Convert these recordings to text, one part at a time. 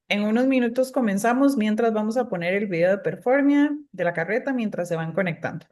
En unos minutos comenzamos mientras vamos a poner el video de Performia de la carreta mientras se van conectando.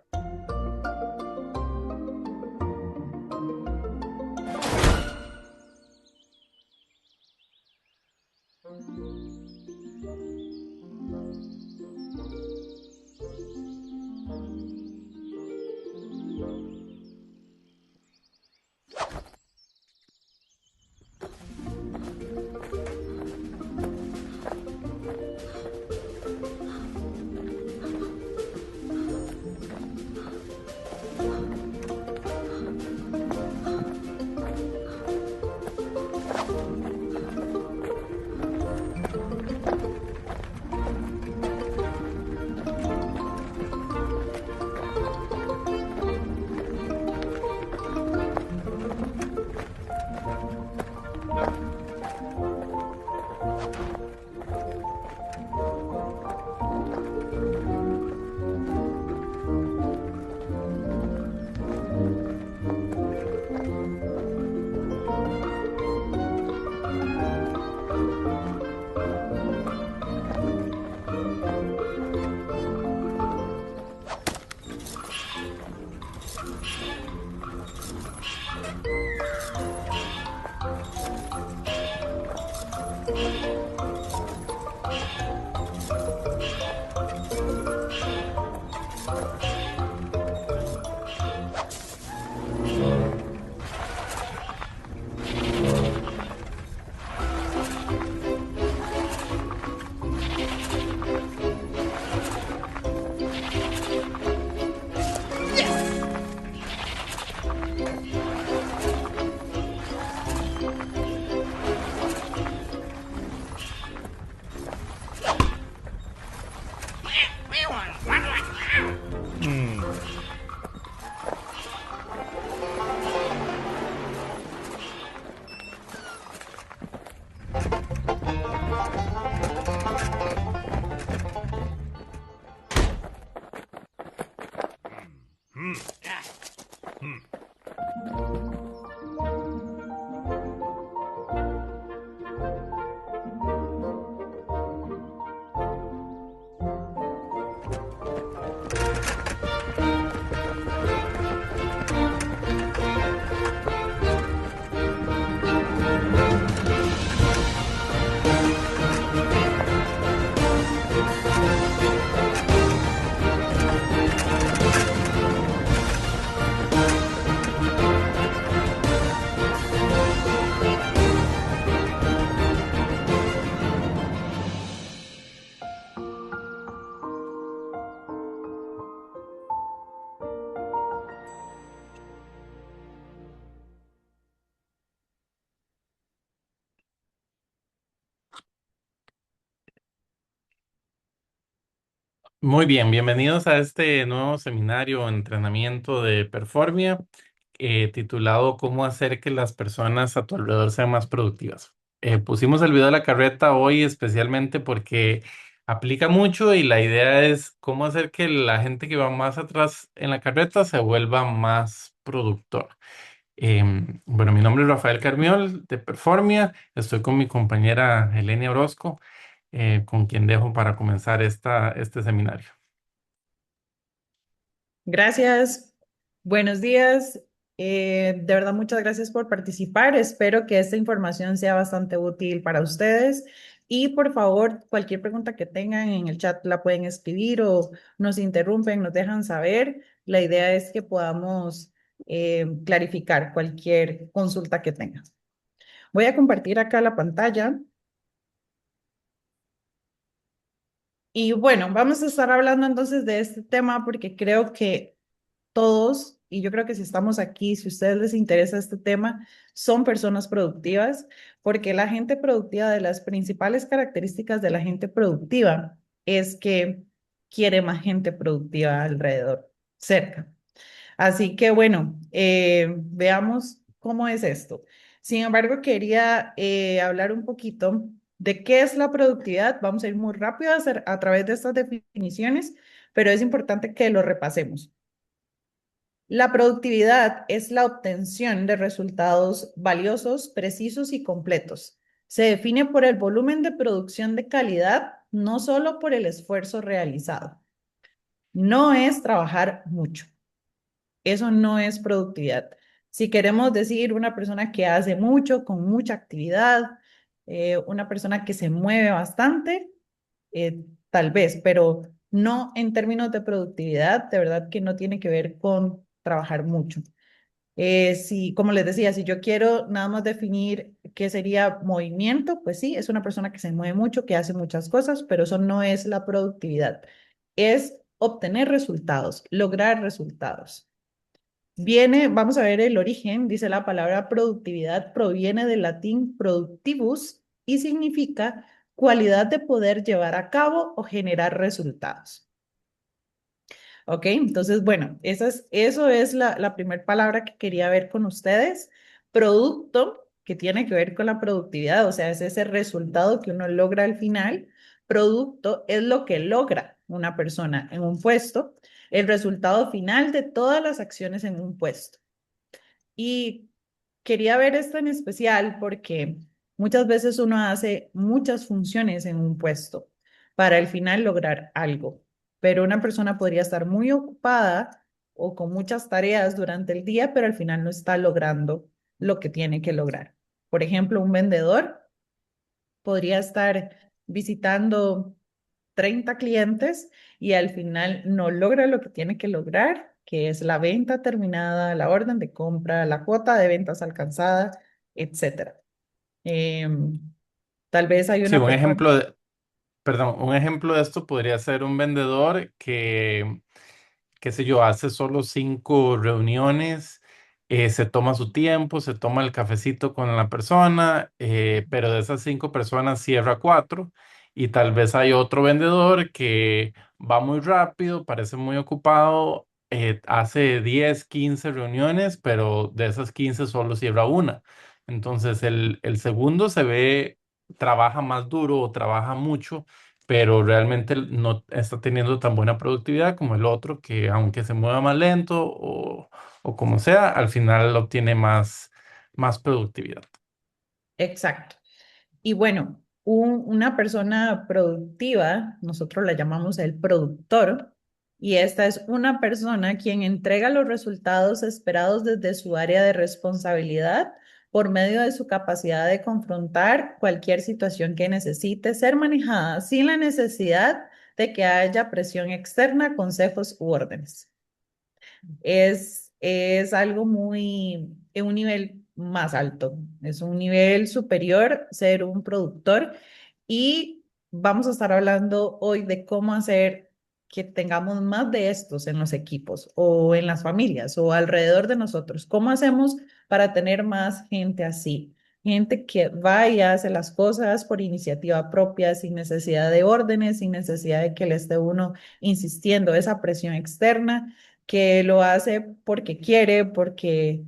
Muy bien, bienvenidos a este nuevo seminario o entrenamiento de Performia, titulado ¿Cómo hacer que las personas a tu alrededor sean más productivas? Pusimos el video de la carreta hoy especialmente porque aplica mucho y la idea es cómo hacer que la gente que va más atrás en la carreta se vuelva más productora. Bueno, mi nombre es Rafael Carmiol de Performia, estoy con mi compañera Elenia Orozco, con quien dejo para comenzar este seminario. Gracias, buenos días. De verdad, muchas gracias por participar. Espero que esta información sea bastante útil para ustedes. Y por favor, cualquier pregunta que tengan en el chat la pueden escribir o nos interrumpen, nos dejan saber. La idea es que podamos clarificar cualquier consulta que tengan. Voy a compartir acá la pantalla. Y bueno, vamos a estar hablando entonces de este tema porque creo que todos, y yo creo que si estamos aquí, si a ustedes les interesa este tema, son personas productivas, porque la gente productiva, de las principales características de la gente productiva es que quiere más gente productiva alrededor, cerca. Así que bueno, veamos cómo es esto. Sin embargo, quería hablar un poquito de qué es la productividad. Vamos a ir muy rápido a través de estas definiciones, pero es importante que lo repasemos. La productividad es la obtención de resultados valiosos, precisos y completos, Se define por el volumen de producción de calidad, no solo por el esfuerzo realizado. No es trabajar mucho. Eso no es productividad. Si queremos decir una persona que hace mucho, con mucha actividad, una persona que se mueve bastante, tal vez, pero no en términos de productividad, de verdad que no tiene que ver con trabajar mucho. Si, como les decía, si yo quiero nada más definir qué sería movimiento, pues sí, es una persona que se mueve mucho, que hace muchas cosas, pero eso no es la productividad. Es obtener resultados, lograr resultados. Viene, vamos a ver el origen, dice la palabra productividad, proviene del latín productivus y significa cualidad de poder llevar a cabo o generar resultados. ¿Ok? Entonces, bueno, eso es la primera palabra que quería ver con ustedes. Producto, que tiene que ver con la productividad, o sea, es ese resultado que uno logra al final. Producto es lo que logra una persona en un puesto, el resultado final de todas las acciones en un puesto. Y quería ver esto en especial porque muchas veces uno hace muchas funciones en un puesto para al final lograr algo, pero una persona podría estar muy ocupada o con muchas tareas durante el día, pero al final no está logrando lo que tiene que lograr. Por ejemplo, un vendedor podría estar visitando 30 clientes y al final no logra lo que tiene que lograr, que es la venta terminada, la orden de compra, la cuota de ventas alcanzada, etcétera. Em, Tal vez hay Sí, una un persona. ejemplo perdón, un ejemplo de esto podría ser un vendedor que qué sé yo, hace solo 5 reuniones, se toma su tiempo, se toma el cafecito con la persona, pero de esas 5 personas cierra 4 y tal vez hay otro vendedor que va muy rápido, parece muy ocupado, hace 10 15 reuniones, pero de esas 15 solo cierra una. Entonces el segundo se ve, trabaja más duro o trabaja mucho, pero realmente no está teniendo tan buena productividad como el otro, que aunque se mueva más lento o como sea, al final obtiene más productividad. Exacto. Y bueno, una persona productiva, nosotros la llamamos el productor, y esta es una persona quien entrega los resultados esperados desde su área de responsabilidad por medio de su capacidad de confrontar cualquier situación que necesite ser manejada sin la necesidad de que haya presión externa, consejos u órdenes. Es algo muy, en un nivel más alto, es un nivel superior ser un productor y vamos a estar hablando hoy de cómo hacer que tengamos más de estos en los equipos o en las familias o alrededor de nosotros. ¿Cómo hacemos para tener más gente así? Gente que va y hace las cosas por iniciativa propia, sin necesidad de órdenes, sin necesidad de que le esté uno insistiendo, esa presión externa que lo hace porque quiere, porque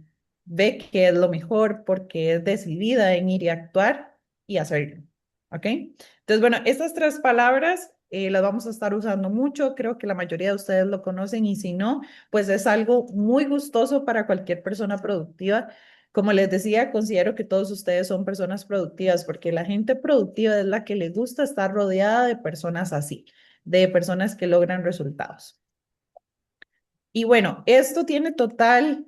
ve que es lo mejor, porque es decidida en ir y actuar y hacerlo. ¿Ok? Entonces, bueno, estas tres palabras las vamos a estar usando mucho. Creo que la mayoría de ustedes lo conocen y si no, pues es algo muy gustoso para cualquier persona productiva. Como les decía, considero que todos ustedes son personas productivas porque la gente productiva es la que les gusta estar rodeada de personas así, de personas que logran resultados. Y bueno, esto tiene total,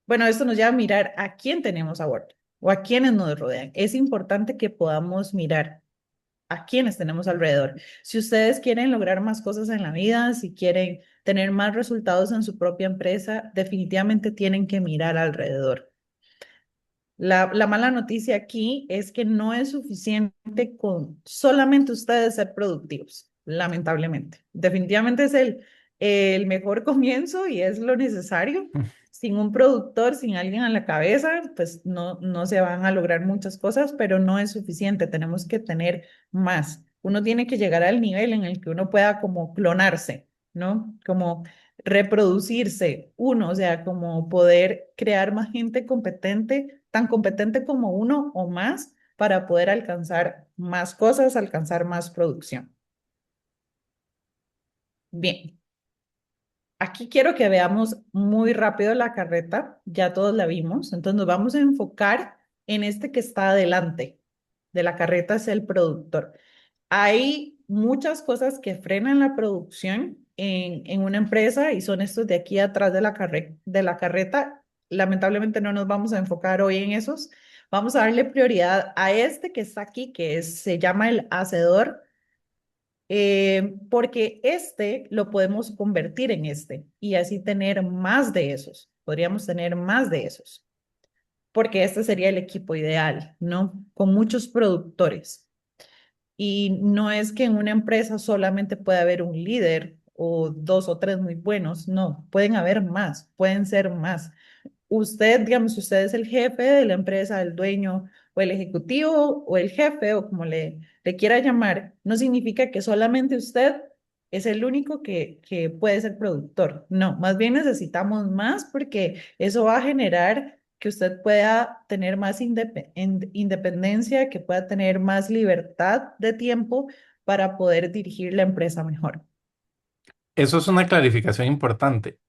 bueno, esto nos lleva a mirar a quién tenemos a bordo o a quiénes nos rodean. Es importante que podamos mirar a quiénes tenemos alrededor. Si ustedes quieren lograr más cosas en la vida, si quieren tener más resultados en su propia empresa, definitivamente tienen que mirar alrededor. La mala noticia aquí es que no es suficiente con solamente ustedes ser productivos, lamentablemente. Definitivamente es el mejor comienzo y es lo necesario. Sin un productor, sin alguien a la cabeza, pues no se van a lograr muchas cosas, pero no es suficiente. Tenemos que tener más. Uno tiene que llegar al nivel en el que uno pueda como clonarse, ¿no? Como reproducirse uno, o sea, como poder crear más gente competente, tan competente como uno o más, para poder alcanzar más cosas, alcanzar más producción. Bien, aquí quiero que veamos muy rápido la carreta, ya todos la vimos, entonces nos vamos a enfocar. en este que está adelante de la carreta es el productor. Hay muchas cosas que frenan la producción en una empresa y son estos de aquí atrás de de la carreta. Lamentablemente no nos vamos a enfocar hoy en esos. Vamos a darle prioridad a este que está aquí, se llama el hacedor, porque este lo podemos convertir en este y así tener más de esos. Podríamos tener más de esos, porque este sería el equipo ideal, ¿no? Con muchos productores. Y no es que en una empresa solamente pueda haber un líder o dos o tres muy buenos, no, pueden haber más, pueden ser más. Usted, digamos, si usted es el jefe de la empresa, el dueño o el ejecutivo o el jefe o como le quiera llamar, no significa que solamente usted es el único que puede ser productor. No, más bien necesitamos más porque eso va a generar que usted pueda tener más independencia, que pueda tener más libertad de tiempo para poder dirigir la empresa mejor. Eso es una clarificación importante.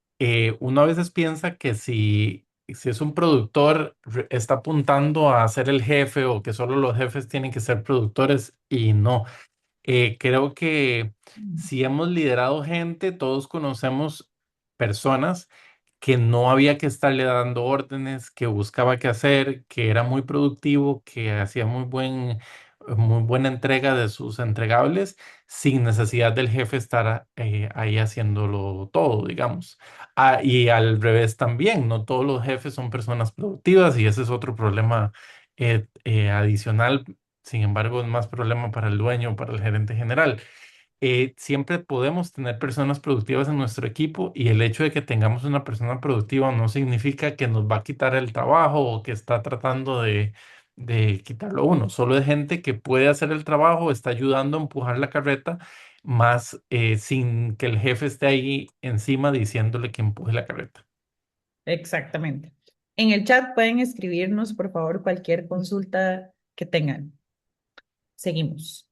Uno a veces piensa que si es un productor, está apuntando a ser el jefe o que solo los jefes tienen que ser productores y no. Creo que si hemos liderado gente, todos conocemos personas que no había que estarle dando órdenes, que buscaba qué hacer, que era muy productivo, que hacía muy buena entrega de sus entregables, sin necesidad del jefe estar ahí haciéndolo todo, digamos. Ah, y al revés también, no todos los jefes son personas productivas y ese es otro problema adicional. Sin embargo, es más problema para el dueño, para el gerente general. Siempre podemos tener personas productivas en nuestro equipo y el hecho de que tengamos una persona productiva no significa que nos va a quitar el trabajo o que está tratando de quitarlo a uno. Solo es gente que puede hacer el trabajo, está ayudando a empujar la carreta, más sin que el jefe esté ahí encima diciéndole que empuje la carreta. Exactamente. En el chat pueden escribirnos, por favor, cualquier consulta que tengan. Seguimos.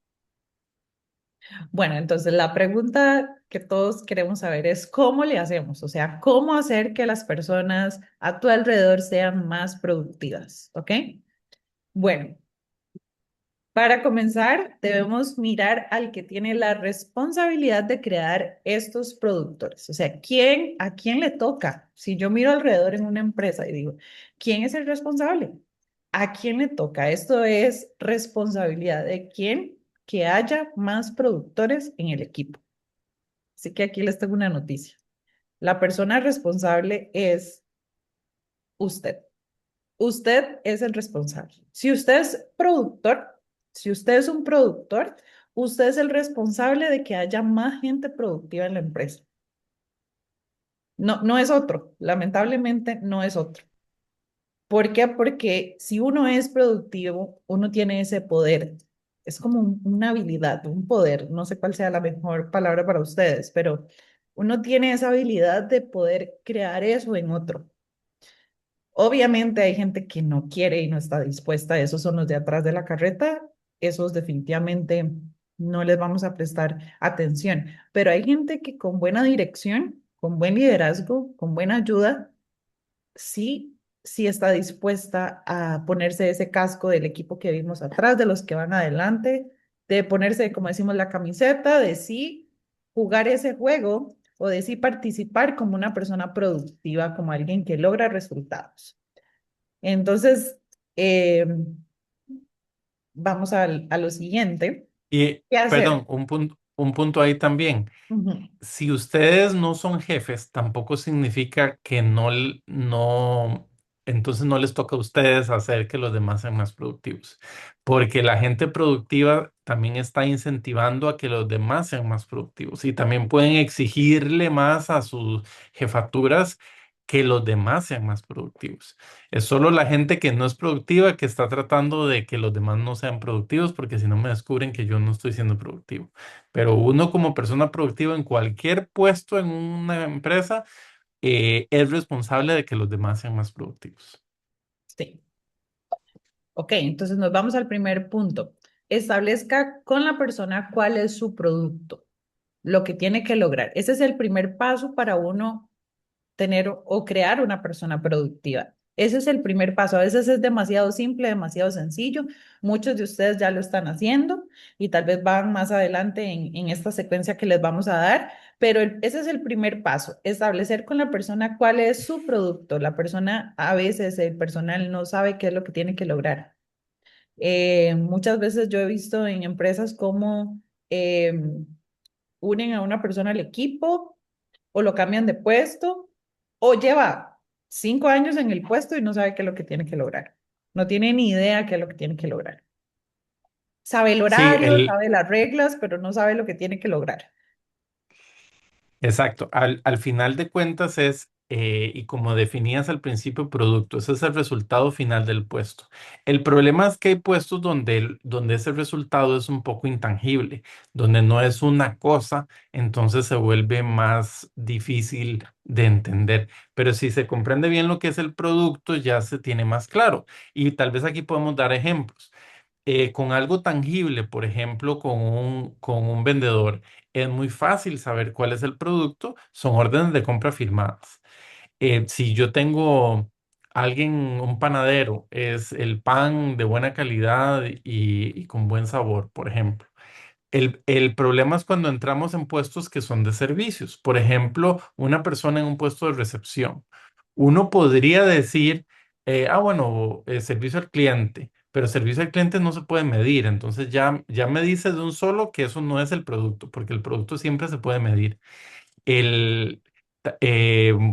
Bueno, entonces la pregunta que todos queremos saber es ¿cómo le hacemos? O sea, ¿cómo hacer que las personas a tu alrededor sean más productivas? ¿Ok? Bueno, para comenzar, debemos mirar al que tiene la responsabilidad de crear estos productores. O sea, a quién le toca? Si yo miro alrededor en una empresa y digo, ¿quién es el responsable? ¿A quién le toca? Esto es responsabilidad de quién que haya más productores en el equipo. Así que aquí les tengo una noticia. La persona responsable es usted. Usted es el responsable. Si usted es productor, si usted es un productor, usted es el responsable de que haya más gente productiva en la empresa. No, no es otro. Lamentablemente no es otro. ¿Por qué? Porque si uno es productivo, uno tiene ese poder. Es como una habilidad, un poder. No sé cuál sea la mejor palabra para ustedes, pero uno tiene esa habilidad de poder crear eso en otro. Obviamente hay gente que no quiere y no está dispuesta. Esos son los de atrás de la carreta. Esos definitivamente no les vamos a prestar atención. Pero hay gente que con buena dirección, con buen liderazgo, con buena ayuda, sí está dispuesta a ponerse ese casco del equipo que vimos atrás, de los que van adelante, de ponerse, como decimos, la camiseta, de sí jugar ese juego o de sí participar como una persona productiva, como alguien que logra resultados. Entonces, eh, vamos a lo siguiente. Y, ¿Qué perdón, hacer? un punto ahí también. Ujú. Si ustedes no son jefes, tampoco significa que no, entonces no les toca a ustedes hacer que los demás sean más productivos, porque la gente productiva también está incentivando a que los demás sean más productivos y también pueden exigirle más a sus jefaturas que los demás sean más productivos. Es solo la gente que no es productiva que está tratando de que los demás no sean productivos, porque si no me descubren que yo no estoy siendo productivo. Pero uno como persona productiva en cualquier puesto en una empresa es responsable de que los demás sean más productivos. Sí. Ok, entonces nos vamos al primer punto. Establezca con la persona cuál es su producto, lo que tiene que lograr. Ese es el primer paso para uno tener o crear una persona productiva. Ese es el primer paso. A veces es demasiado simple, demasiado sencillo. Muchos de ustedes ya lo están haciendo y tal vez van más adelante en esta secuencia que les vamos a dar, pero ese es el primer paso, establecer con la persona cuál es su producto. La persona, a veces el personal no sabe qué es lo que tiene que lograr. Muchas veces yo he visto en empresas cómo unen a una persona al equipo o lo cambian de puesto o lleva 5 años en el puesto y no sabe qué es lo que tiene que lograr. No tiene ni idea qué es lo que tiene que lograr. Sabe el Sí, horario, sabe las reglas, pero no sabe lo que tiene que lograr. exacto. Al final de cuentas es, y como definías al principio, producto. Ese es el resultado final del puesto. El problema es que hay puestos donde, donde ese resultado es un poco intangible, donde no es una cosa, entonces se vuelve más difícil de entender. Pero si se comprende bien lo que es el producto, ya se tiene más claro. Y tal vez aquí podemos dar ejemplos con algo tangible, por ejemplo, con un vendedor, es muy fácil saber cuál es el producto, son órdenes de compra firmadas. Si yo tengo alguien, un panadero, es el pan de buena calidad y con buen sabor, por ejemplo. El problema es cuando entramos en puestos que son de servicios. Por ejemplo, una persona en un puesto de recepción. Uno podría decir, bueno, servicio al cliente, pero servicio al cliente no se puede medir. Entonces ya me dice de un solo que eso no es el producto, porque el producto siempre se puede medir. El,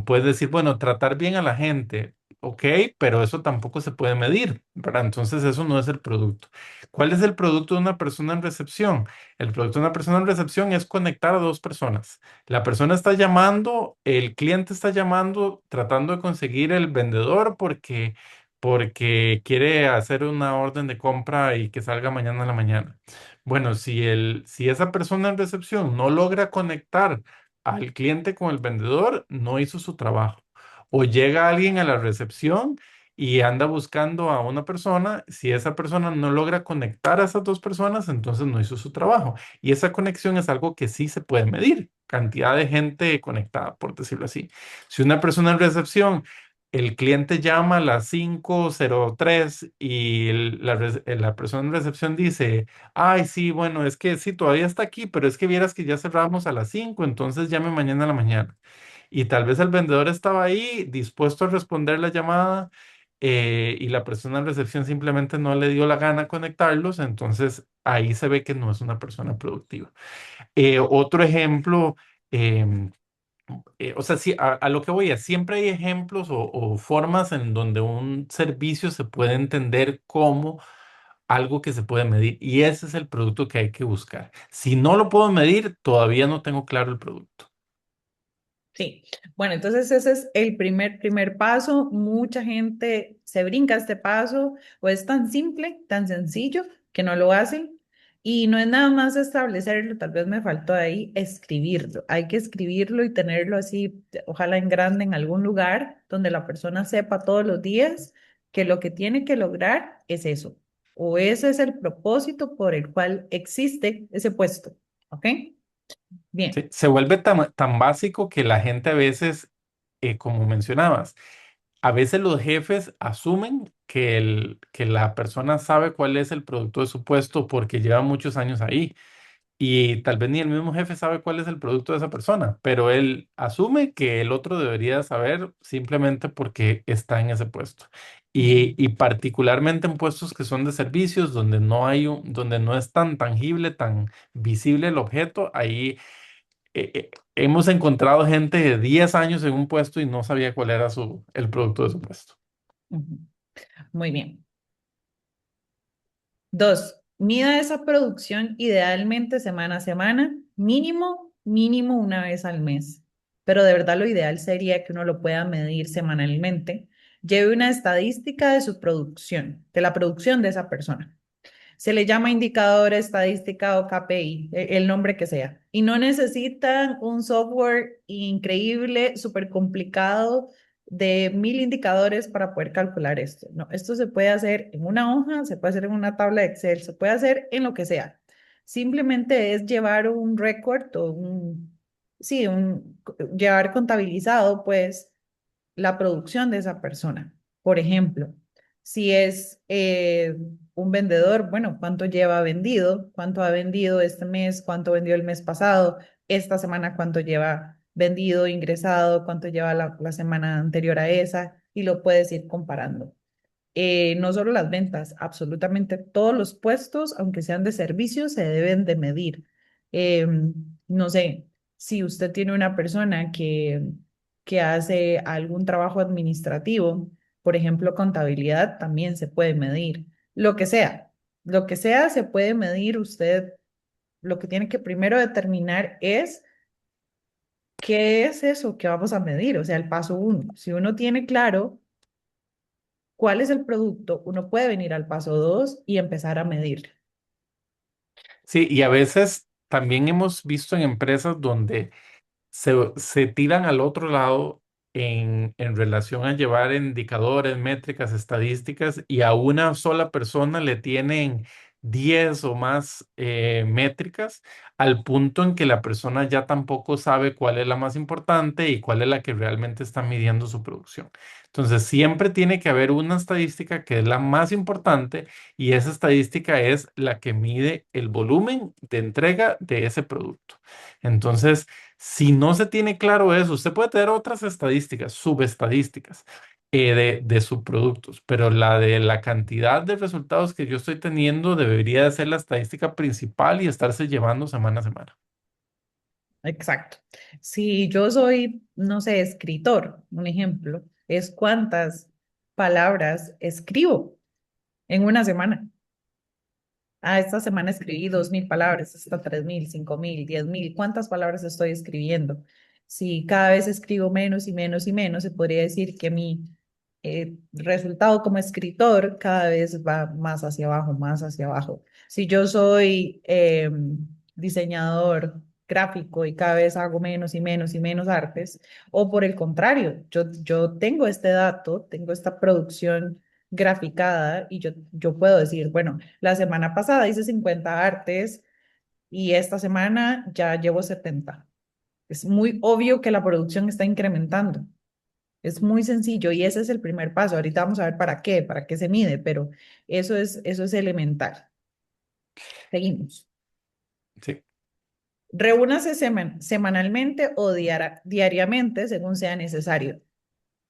Puedes decir, bueno, tratar bien a la gente, ok, pero eso tampoco se puede medir, ¿verdad? Entonces eso no es el producto. ¿Cuál es el producto de una persona en recepción? El producto de una persona en recepción es conectar a dos personas. La persona está llamando, el cliente está llamando, tratando de conseguir el vendedor porque quiere hacer una orden de compra y que salga mañana a la mañana. Bueno, si esa persona en recepción no logra conectar al cliente con el vendedor, no hizo su trabajo. O llega alguien a la recepción y anda buscando a una persona, si esa persona no logra conectar a esas dos personas, entonces no hizo su trabajo. Y esa conexión es algo que sí se puede medir, cantidad de gente conectada, por decirlo así. Si una persona en recepción, el cliente llama a las 5:03 y la persona en recepción dice, ay, sí, bueno, es que sí, todavía está aquí, pero es que vieras que ya cerramos a las 5, entonces llame mañana a la mañana. Y tal vez el vendedor estaba ahí dispuesto a responder la llamada y la persona en recepción simplemente no le dio la gana conectarlos, entonces ahí se ve que no es una persona productiva. Otro ejemplo, em, o sea, sí, a lo que voy es, siempre hay ejemplos o formas en donde un servicio se puede entender como algo que se puede medir y ese es el producto que hay que buscar. Si no lo puedo medir, todavía no tengo claro el producto. Sí, bueno, entonces ese es el primer paso. Mucha gente se brinca este paso o es tan simple, tan sencillo que no lo hacen. Y no es nada más establecerlo, tal vez me faltó ahí escribirlo. Hay que escribirlo y tenerlo así, ojalá en grande en algún lugar donde la persona sepa todos los días que lo que tiene que lograr es eso. O ese es el propósito por el cual existe ese puesto. ¿Ok? ¿Sí? Bien. Se vuelve tan básico que la gente a veces, como mencionabas, a veces los jefes asumen que la persona sabe cuál es el producto de su puesto porque lleva muchos años ahí. Y tal vez ni el mismo jefe sabe cuál es el producto de esa persona, pero él asume que el otro debería saber simplemente porque está en ese puesto. Y particularmente en puestos que son de servicios, donde no hay donde no es tan tangible, tan visible el objeto, ahí hemos encontrado gente de 10 años en un puesto y no sabía cuál era el producto de su puesto. Ujú. Muy bien. Dos, mida esa producción idealmente semana a semana, mínimo una vez al mes. Pero de verdad lo ideal sería que uno lo pueda medir semanalmente. Lleve una estadística de su producción, de la producción de esa persona. Se le llama indicador estadística o KPI, el nombre que sea. Y no necesitan un software increíble, súper complicado de 1000 indicadores para poder calcular esto. No, esto se puede hacer en una hoja, se puede hacer en una tabla de Excel, se puede hacer en lo que sea. Simplemente es llevar un récord o llevar contabilizado pues la producción de esa persona. Por ejemplo, si es un vendedor, bueno, ¿cuánto lleva vendido? ¿Cuánto ha vendido este mes? ¿Cuánto vendió el mes pasado? Esta semana, ¿cuánto lleva vendido, ingresado? ¿Cuánto lleva la semana anterior a esa? Y lo puedes ir comparando. No solo las ventas, absolutamente todos los puestos, aunque sean de servicios, se deben de medir. No sé, si usted tiene una persona que hace algún trabajo administrativo, por ejemplo, contabilidad, también se puede medir. Lo que sea se puede medir. Usted lo que tiene que primero determinar es qué es eso que vamos a medir, o sea, el paso uno. Si uno tiene claro cuál es el producto, uno puede venir al paso 2 y empezar a medir. Sí, y a veces también hemos visto en empresas donde se tiran al otro lado en relación a llevar indicadores, métricas, estadísticas, y a una sola persona le tienen 10 o más métricas, al punto en que la persona ya tampoco sabe cuál es la más importante y cuál es la que realmente está midiendo su producción. Entonces, siempre tiene que haber una estadística que es la más importante, y esa estadística es la que mide el volumen de entrega de ese producto. Entonces, si no se tiene claro eso, usted puede tener otras estadísticas, subestadísticas de subproductos, pero la de la cantidad de resultados que yo estoy teniendo debería de ser la estadística principal y estarse llevando semana a semana. Exacto. Si yo soy, no sé, escritor, un ejemplo, es cuántas palabras escribo en una semana. Ah, esta semana escribí 2.000 palabras, esta 3.000, 5.000, 10.000. ¿Cuántas palabras estoy escribiendo? Si cada vez escribo menos y menos y menos, se podría decir que mi resultado como escritor cada vez va más hacia abajo, más hacia abajo. Si yo soy diseñador gráfico y cada vez hago menos y menos y menos artes, o por el contrario, yo tengo este dato, tengo esta producción graficada y yo puedo decir, bueno, la semana pasada hice 50 artes y esta semana ya llevo 70. Es muy obvio que la producción está incrementando. Es muy sencillo y ese es el primer paso. Ahorita vamos a ver para qué se mide, pero eso es elemental. Seguimos. Sí. Reúnase semanalmente o diariamente según sea necesario.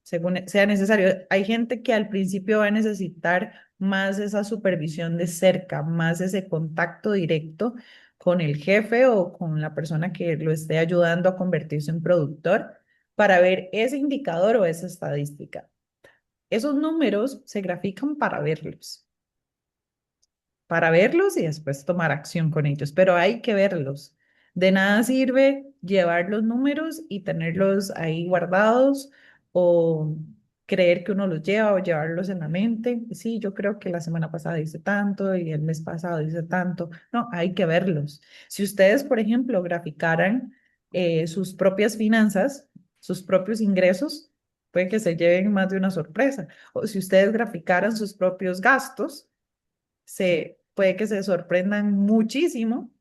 Según sea necesario. Hay gente que al principio va a necesitar más esa supervisión de cerca, más ese contacto directo con el jefe o con la persona que lo esté ayudando a convertirse en productor para ver ese indicador o esa estadística. Esos números se grafican para verlos y después tomar acción con ellos, pero hay que verlos. De nada sirve llevar los números y tenerlos ahí guardados o creer que uno los lleva o llevarlos en la mente. Sí, yo creo que la semana pasada hice tanto y el mes pasado hice tanto. No, hay que verlos. Si ustedes, por ejemplo, graficaran sus propias finanzas, sus propios ingresos, puede que se lleven más de una sorpresa. O si ustedes graficaran sus propios gastos, puede que se sorprendan muchísimo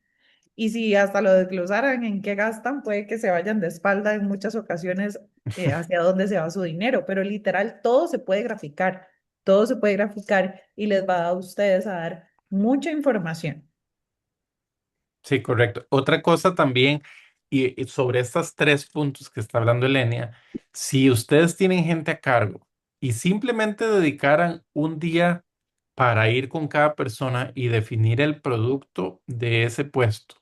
y si hasta lo desglosaran en qué gastan, puede que se vayan de espalda en muchas ocasiones hacia dónde se va su dinero, pero literal todo se puede graficar y les va a ustedes a dar mucha información. Sí, correcto. Otra cosa también, y sobre estos tres puntos que está hablando Elenia, si ustedes tienen gente a cargo y simplemente dedicaran un día para ir con cada persona y definir el producto de ese puesto,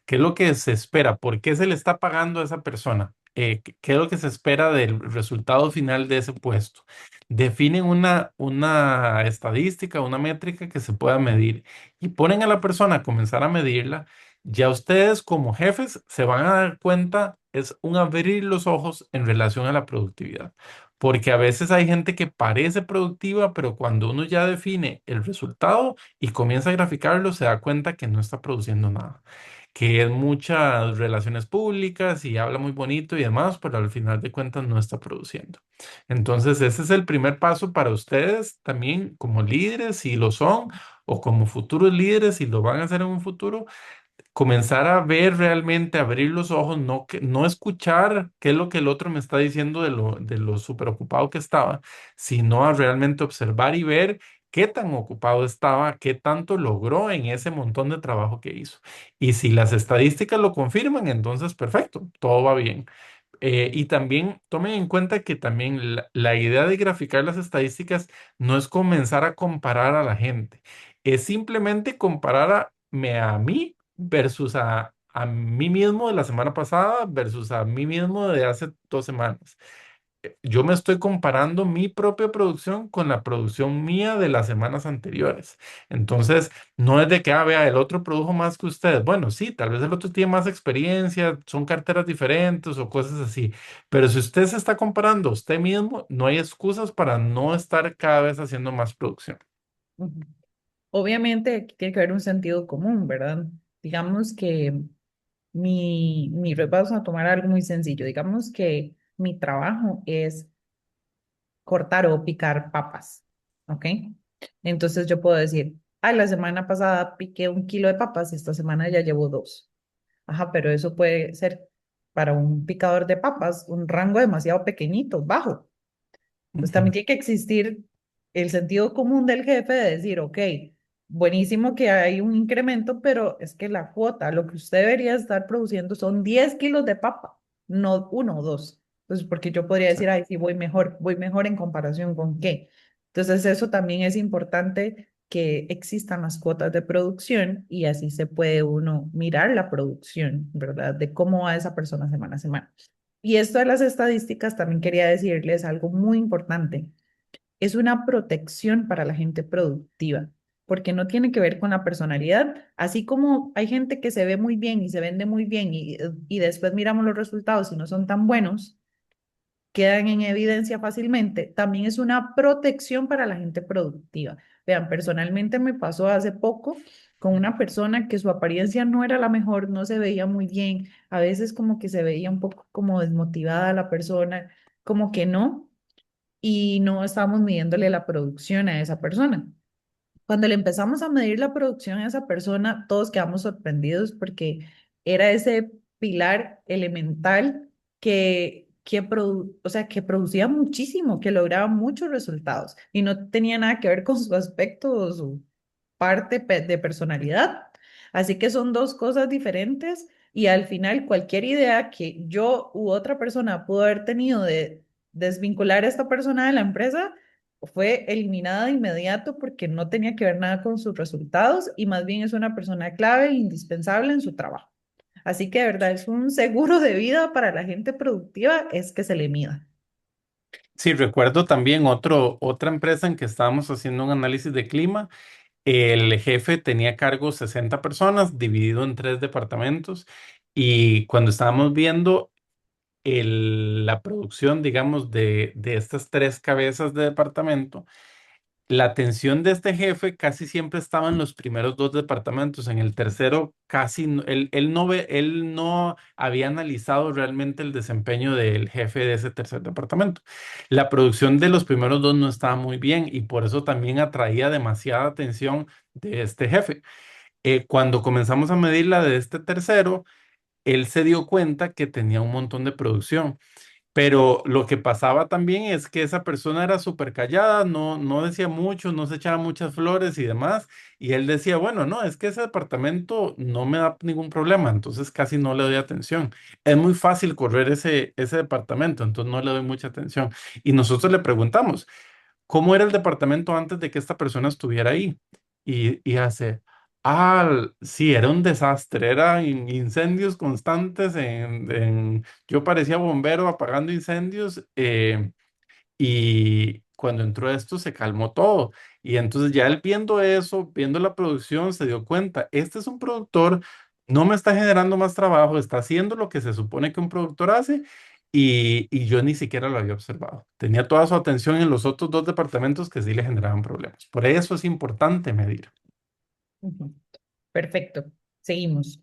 ¿qué es lo que se espera? ¿Por qué se le está pagando a esa persona? ¿Qué es lo que se espera del resultado final de ese puesto? Definen una estadística, una métrica que se pueda medir y ponen a la persona a comenzar a medirla. Ya ustedes como jefes se van a dar cuenta, es un abrir los ojos en relación a la productividad. Porque a veces hay gente que parece productiva, pero cuando uno ya define el resultado y comienza a graficarlo, se da cuenta que no está produciendo nada, que es muchas relaciones públicas y habla muy bonito y demás, pero al final de cuentas no está produciendo. Entonces, ese es el primer paso para ustedes también como líderes, si lo son, o como futuros líderes, si lo van a hacer en un futuro, comenzar a ver realmente, abrir los ojos, no escuchar qué es lo que el otro me está diciendo de lo súper ocupado que estaba, sino a realmente observar y ver qué tan ocupado estaba, qué tanto logró en ese montón de trabajo que hizo. Y si las estadísticas lo confirman, entonces perfecto, todo va bien. Y también tomen en cuenta que también la idea de graficar las estadísticas no es comenzar a comparar a la gente, es simplemente compararme a mí versus a mí mismo de la semana pasada versus a mí mismo de hace 2 semanas. Yo me estoy comparando mi propia producción con la producción mía de las semanas anteriores. Entonces, no es de que, vea, el otro produjo más que usted. Bueno, sí, tal vez el otro tiene más experiencia, son carteras diferentes o cosas así. Pero si usted se está comparando a usted mismo, no hay excusas para no estar cada vez haciendo más producción. Ujú. Obviamente aquí tiene que haber un sentido común, ¿verdad? Digamos que vamos a tomar algo muy sencillo. Digamos que mi trabajo es cortar o picar papas, ¿ok? Entonces yo puedo decir, la semana pasada piqué 1 kilo de papas, esta semana ya llevo 2. Ajá, pero eso puede ser para un picador de papas un rango demasiado pequeñito, bajo. Pues Ujú. también tiene que existir el sentido común del jefe de decir, ok, buenísimo que hay un incremento, pero es que la cuota, lo que usted debería estar produciendo son 10 kilos de papa, no 1 o 2. Entonces, porque yo podría decir, ay, sí, voy mejor en comparación con qué. Entonces, eso también es importante que existan las cuotas de producción y así se puede uno mirar la producción, ¿verdad? De cómo va esa persona semana a semana. Y esto de las estadísticas también quería decirles algo muy importante. Es una protección para la gente productiva, porque no tiene que ver con la personalidad. Así como hay gente que se ve muy bien y se vende muy bien y después miramos los resultados y no son tan buenos, quedan en evidencia fácilmente, también es una protección para la gente productiva. Vean, personalmente me pasó hace poco con una persona que su apariencia no era la mejor, no se veía muy bien, a veces como que se veía un poco como desmotivada la persona, como que no, y no estábamos midiéndole la producción a esa persona. Cuando le empezamos a medir la producción a esa persona, todos quedamos sorprendidos porque era ese pilar elemental o sea, que producía muchísimo, que lograba muchos resultados y no tenía nada que ver con su aspecto o su parte de personalidad. Así que son dos cosas diferentes y al final cualquier idea que yo u otra persona pudo haber tenido de desvincular a esta persona de la empresa, fue eliminada de inmediato porque no tenía que ver nada con sus resultados y más bien es una persona clave e indispensable en su trabajo. Así que de verdad es un seguro de vida para la gente productiva, es que se le mida. Sí, recuerdo también otra empresa en que estábamos haciendo un análisis de clima. El jefe tenía a cargo 60 personas, dividido en 3 departamentos, y cuando estábamos viendo la producción, digamos, de estas 3 cabezas de departamento, la atención de este jefe casi siempre estaba en los primeros 2 departamentos. En el tercero, casi, él no había analizado realmente el desempeño del jefe de ese tercer departamento. La producción de los primeros dos no estaba muy bien y por eso también atraía demasiada atención de este jefe. Cuando comenzamos a medir la de este tercero, él se dio cuenta que tenía un montón de producción. Pero lo que pasaba también es que esa persona era súper callada, no decía mucho, no se echaba muchas flores y demás. Y él decía, bueno, no, es que ese departamento no me da ningún problema, entonces casi no le doy atención. Es muy fácil correr ese departamento, entonces no le doy mucha atención. Y nosotros le preguntamos, ¿cómo era el departamento antes de que esta persona estuviera ahí? Y hace, sí, era un desastre, eran incendios constantes yo parecía bombero apagando incendios, y cuando entró esto se calmó todo. Y entonces ya él viendo eso, viendo la producción, se dio cuenta, este es un productor, no me está generando más trabajo, está haciendo lo que se supone que un productor hace. Y yo ni siquiera lo había observado. Tenía toda su atención en los otros 2 departamentos que sí le generaban problemas. Por eso es importante medir. Ujú. Perfecto. Seguimos.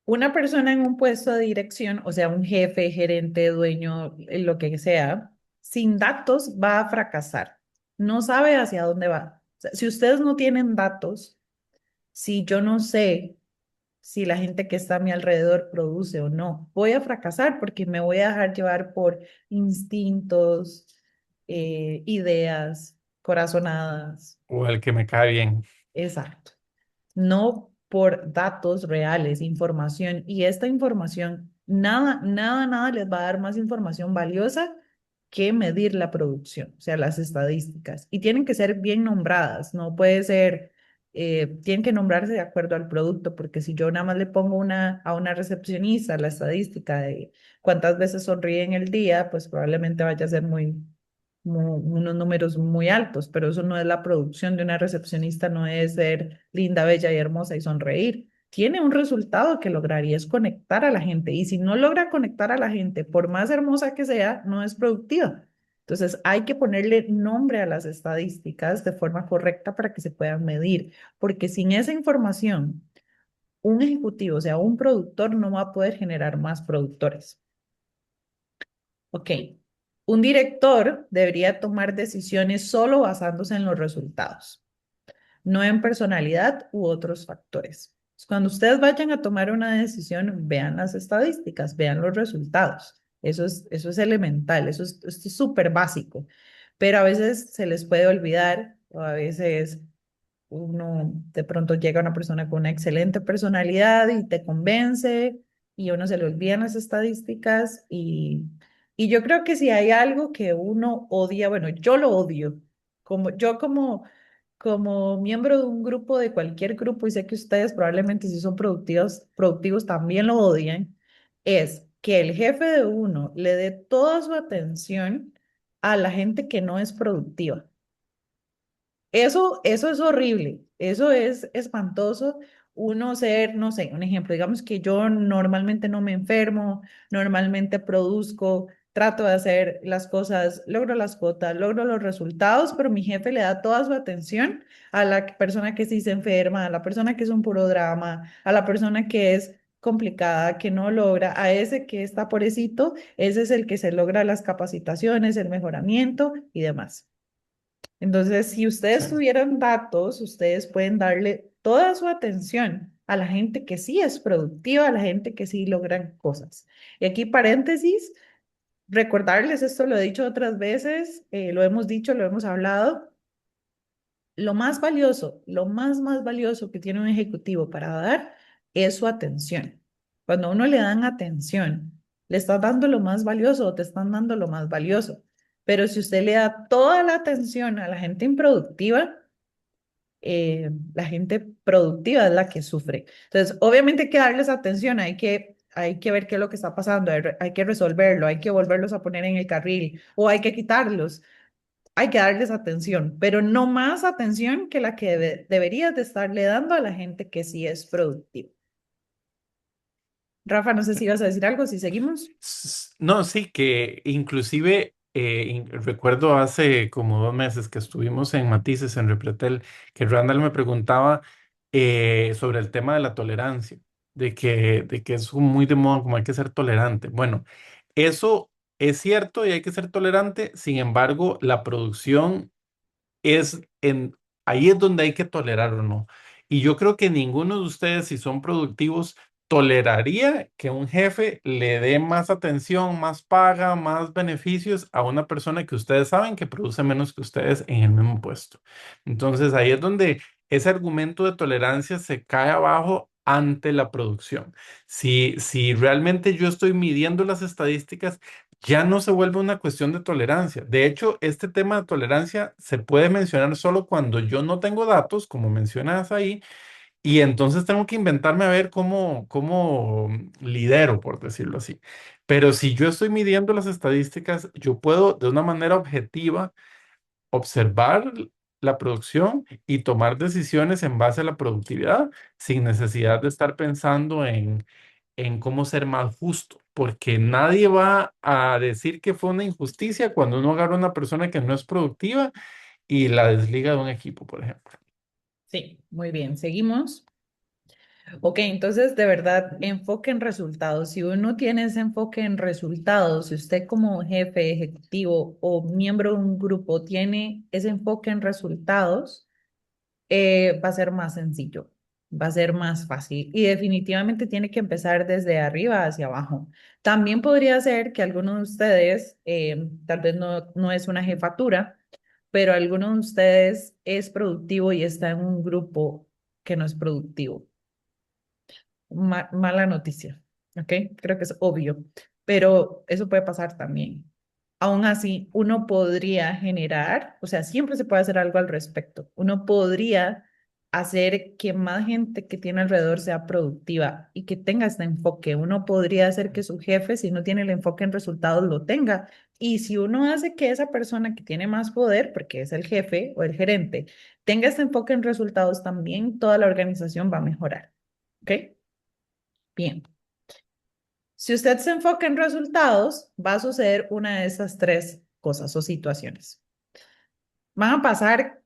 Una persona en un puesto de dirección, o sea, un jefe, gerente, dueño, lo que sea, sin datos va a fracasar. No sabe hacia dónde va. O sea, si ustedes no tienen datos, si yo no sé si la gente que está a mi alrededor produce o no. Voy a fracasar porque me voy a dejar llevar por instintos, ideas, corazonadas. O el que me cae bien. Exacto. No por datos reales, información. Y esta información, nada les va a dar más información valiosa que medir la producción, o sea, las estadísticas. Y tienen que ser bien nombradas, no puede ser, tienen que nombrarse de acuerdo al producto, porque si yo nada más le pongo a una recepcionista la estadística de cuántas veces sonríe en el día, pues probablemente vaya a ser unos números muy altos, pero eso no es la producción de una recepcionista, no es ser linda, bella y hermosa y sonreír. Tiene un resultado que lograría es conectar a la gente y si no logra conectar a la gente, por más hermosa que sea, no es productiva. Entonces hay que ponerle nombre a las estadísticas de forma correcta para que se puedan medir, porque sin esa información, un ejecutivo, o sea, un productor no va a poder generar más productores. Ok. Un director debería tomar decisiones solo basándose en los resultados, no en personalidad u otros factores. Cuando ustedes vayan a tomar una decisión, vean las estadísticas, vean los resultados. Eso es elemental, esto es súper básico, pero a veces se les puede olvidar o a veces uno de pronto llega una persona con una excelente personalidad y te convence y a uno se le olvidan las estadísticas y yo creo que si hay algo que uno odia, bueno, yo lo odio, como miembro de un grupo, de cualquier grupo, y sé que ustedes probablemente si son productivos también lo odian, es que el jefe de uno le dé toda su atención a la gente que no es productiva. Eso es horrible, eso es espantoso. Uno ser, no sé, un ejemplo, digamos que yo normalmente no me enfermo, normalmente produzco, trato de hacer las cosas, logro las cuotas, logro los resultados, pero mi jefe le da toda su atención a la persona que sí se enferma, a la persona que es un puro drama, a la persona que es complicada, que no logra, a ese que está pobrecito, ese es el que se logra las capacitaciones, el mejoramiento y demás. Entonces, si Sí. ustedes tuvieran datos, ustedes pueden darle toda su atención a la gente que sí es productiva, a la gente que sí logran cosas. Y aquí paréntesis, recordarles, esto lo he dicho otras veces, lo hemos dicho, lo hemos hablado, lo más valioso, más valioso que tiene un ejecutivo para dar es su atención. Cuando a uno le dan atención, le estás dando lo más valioso o te están dando lo más valioso. Pero si usted le da toda la atención a la gente improductiva, la gente productiva es la que sufre. Entonces, obviamente hay que darles atención, hay que ver qué es lo que está pasando, hay que resolverlo, hay que volverlos a poner en el carril o hay que quitarlos, hay que darles atención, pero no más atención que la que deberías de estarle dando a la gente que sí es productiva. Rafa, no sé si ibas a decir algo, si seguimos. No, sí, que inclusive recuerdo hace como 2 meses que estuvimos en Matices, en Repretel, que Randall me preguntaba sobre el tema de la tolerancia, de que es muy de moda, como hay que ser tolerante. Bueno, eso es cierto y hay que ser tolerante, sin embargo, la producción ahí es donde hay que tolerar o no. Y yo creo que ninguno de ustedes, si son productivos, toleraría que un jefe le dé más atención, más paga, más beneficios a una persona que ustedes saben que produce menos que ustedes en el mismo puesto. Entonces ahí es donde ese argumento de tolerancia se cae abajo ante la producción. Si realmente yo estoy midiendo las estadísticas, ya no se vuelve una cuestión de tolerancia. De hecho, este tema de tolerancia se puede mencionar solo cuando yo no tengo datos, como mencionas ahí, y entonces tengo que inventarme a ver cómo lidero, por decirlo así. Pero si yo estoy midiendo las estadísticas, yo puedo de una manera objetiva observar la producción y tomar decisiones en base a la productividad sin necesidad de estar pensando en cómo ser más justo, porque nadie va a decir que fue una injusticia cuando uno agarra a una persona que no es productiva y la desliga de un equipo, por ejemplo. Sí, muy bien, seguimos. Ok, entonces de verdad, enfoque en resultados. Si uno tiene ese enfoque en resultados, si usted como jefe ejecutivo o miembro de un grupo tiene ese enfoque en resultados, va a ser más sencillo. va a ser más fácil y definitivamente tiene que empezar desde arriba hacia abajo. También podría ser que algunos de ustedes, tal vez no es una jefatura, pero alguno de ustedes es productivo y está en un grupo que no es productivo. Mala noticia, ¿ok? Creo que es obvio, pero eso puede pasar también. Aún así, uno podría generar, o sea, siempre se puede hacer algo al respecto. Uno podría hacer que más gente que tiene alrededor sea productiva y que tenga este enfoque. Uno podría hacer que su jefe, si no tiene el enfoque en resultados, lo tenga. Y si uno hace que esa persona que tiene más poder, porque es el jefe o el gerente, tenga este enfoque en resultados, también toda la organización va a mejorar. ¿Ok? Bien. Si usted se enfoca en resultados, va a suceder una de esas tres cosas o situaciones. Van a pasar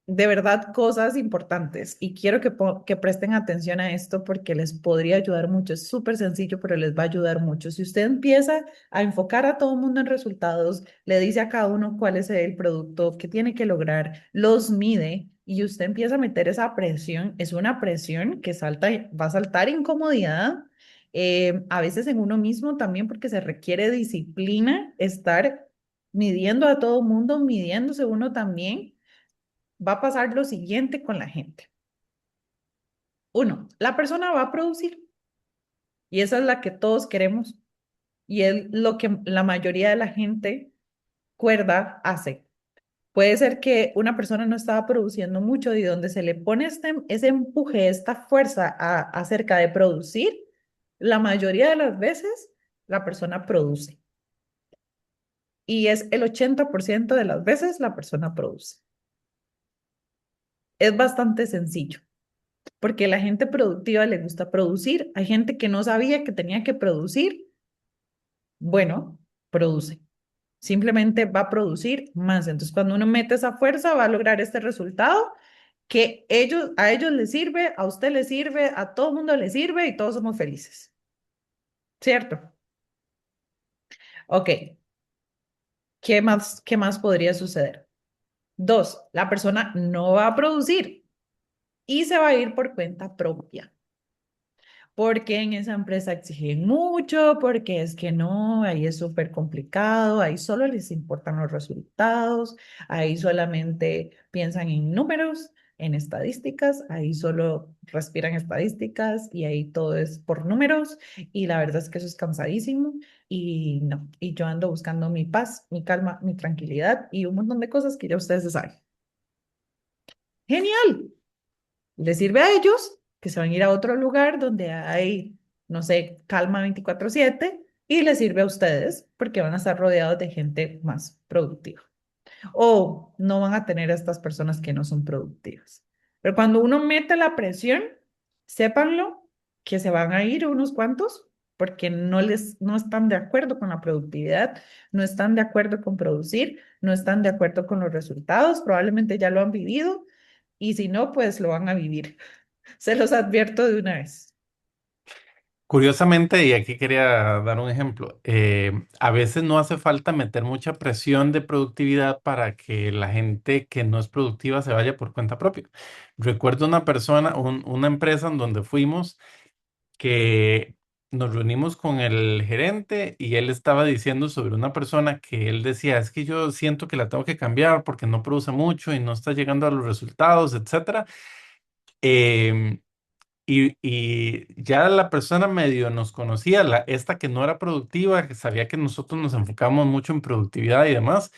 de verdad cosas importantes y quiero que presten atención a esto porque les podría ayudar mucho. Es súper sencillo, pero les va a ayudar mucho. Si usted empieza a enfocar a todo el mundo en resultados, le dice a cada uno cuál es el producto que tiene que lograr, los mide y usted empieza a meter esa presión, es una presión que salta, va a saltar incomodidad. A veces en uno mismo también porque se requiere disciplina, estar midiendo a todo el mundo, midiéndose uno también va a pasar lo siguiente con la gente. Uno, la persona va a producir y esa es la que todos queremos y es lo que la mayoría de la gente cuerda hace. Puede ser que una persona no estaba produciendo mucho y donde se le pone ese empuje, esta fuerza acerca de producir, la mayoría de las veces la persona produce. Y es el 80% de las veces la persona produce. Es bastante sencillo. Porque a la gente productiva le gusta producir. Hay gente que no sabía que tenía que producir. Bueno, produce. Simplemente va a producir más. Entonces, cuando uno mete esa fuerza, va a lograr este resultado que a ellos les sirve, a usted les sirve, a todo el mundo les sirve y todos somos felices. ¿Cierto? Ok. Qué más podría suceder? Dos, la persona no va a producir y se va a ir por cuenta propia. Porque en esa empresa exigen mucho, porque es que no, ahí es súper complicado, ahí solo les importan los resultados, ahí solamente piensan en números, en estadísticas, ahí solo respiran estadísticas y ahí todo es por números y la verdad es que eso es cansadísimo y no, y yo ando buscando mi paz, mi calma, mi tranquilidad y un montón de cosas que ya ustedes saben. Genial, les sirve a ellos que se van a ir a otro lugar donde hay, no sé, calma 24/7 y les sirve a ustedes porque van a estar rodeados de gente más productiva o no van a tener a estas personas que no son productivas. Pero cuando uno mete la presión, sépanlo que se van a ir unos cuantos porque no están de acuerdo con la productividad, no están de acuerdo con producir, no están de acuerdo con los resultados, probablemente ya lo han vivido y si no, pues lo van a vivir. Se los advierto de una vez. Curiosamente, y aquí quería dar un ejemplo, a veces no hace falta meter mucha presión de productividad para que la gente que no es productiva se vaya por cuenta propia. Recuerdo una persona, una empresa en donde fuimos que nos reunimos con el gerente y él estaba diciendo sobre una persona que él decía, es que yo siento que la tengo que cambiar porque no produce mucho y no está llegando a los resultados, etcétera. Em, y ya la persona medio nos conocía, esta que no era productiva, que sabía que nosotros nos enfocamos mucho en productividad y demás.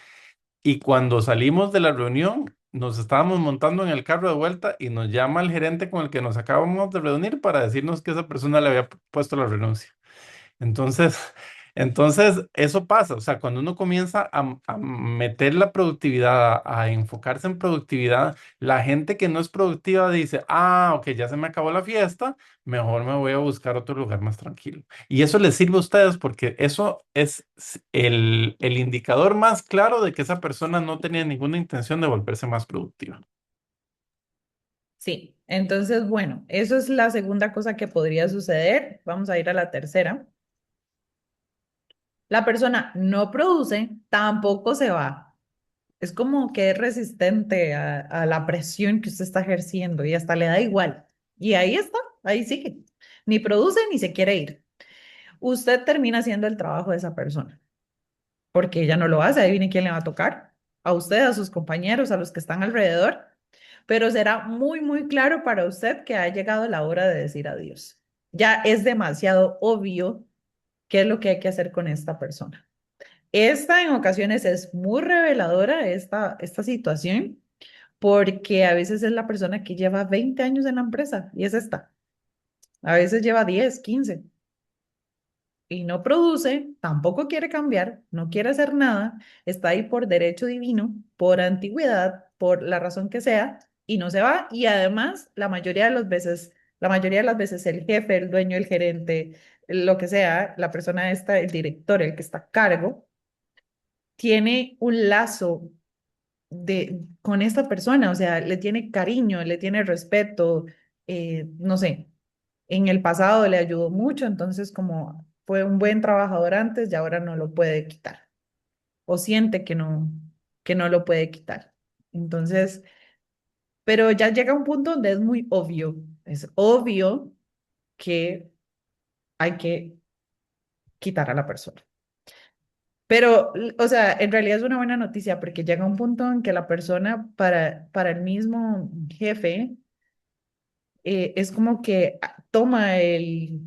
Y cuando salimos de la reunión, nos estábamos montando en el carro de vuelta y nos llama el gerente con el que nos acabamos de reunir para decirnos que esa persona le había puesto la renuncia. Entonces, entonces eso pasa, o sea, cuando uno comienza a meter la productividad, a enfocarse en productividad, la gente que no es productiva dice, ah, ok, ya se me acabó la fiesta, mejor me voy a buscar otro lugar más tranquilo. Y eso les sirve a ustedes porque eso es el indicador más claro de que esa persona no tenía ninguna intención de volverse más productiva. Sí, entonces, bueno, eso es la segunda cosa que podría suceder. Vamos a ir a la tercera. La persona no produce, tampoco se va. Es como que es resistente a la presión que usted está ejerciendo y hasta le da igual. Y ahí está, ahí sigue. Ni produce ni se quiere ir. Usted termina haciendo el trabajo de esa persona, porque ella no lo hace, ahí viene quién le va a tocar. A usted, a sus compañeros, a los que están alrededor. Pero será muy, muy claro para usted que ha llegado la hora de decir adiós. Ya es demasiado obvio qué es lo que hay que hacer con esta persona. Esta en ocasiones es muy reveladora, esta situación, porque a veces es la persona que lleva 20 años en la empresa y es esta. A veces lleva 10, 15 y no produce, tampoco quiere cambiar, no quiere hacer nada, está ahí por derecho divino, por antigüedad, por la razón que sea, y no se va. Y además, la mayoría de las veces el jefe, el dueño, el gerente, lo que sea, la persona esta, el director, el que está a cargo, tiene un lazo con esta persona, o sea, le tiene cariño, le tiene respeto, no sé, en el pasado le ayudó mucho, entonces como fue un buen trabajador antes y ahora no lo puede quitar o siente que no lo puede quitar. Entonces, pero ya llega un punto donde es obvio que hay que quitar a la persona. Pero, o sea, en realidad es una buena noticia porque llega un punto en que la persona para el mismo jefe es como que toma el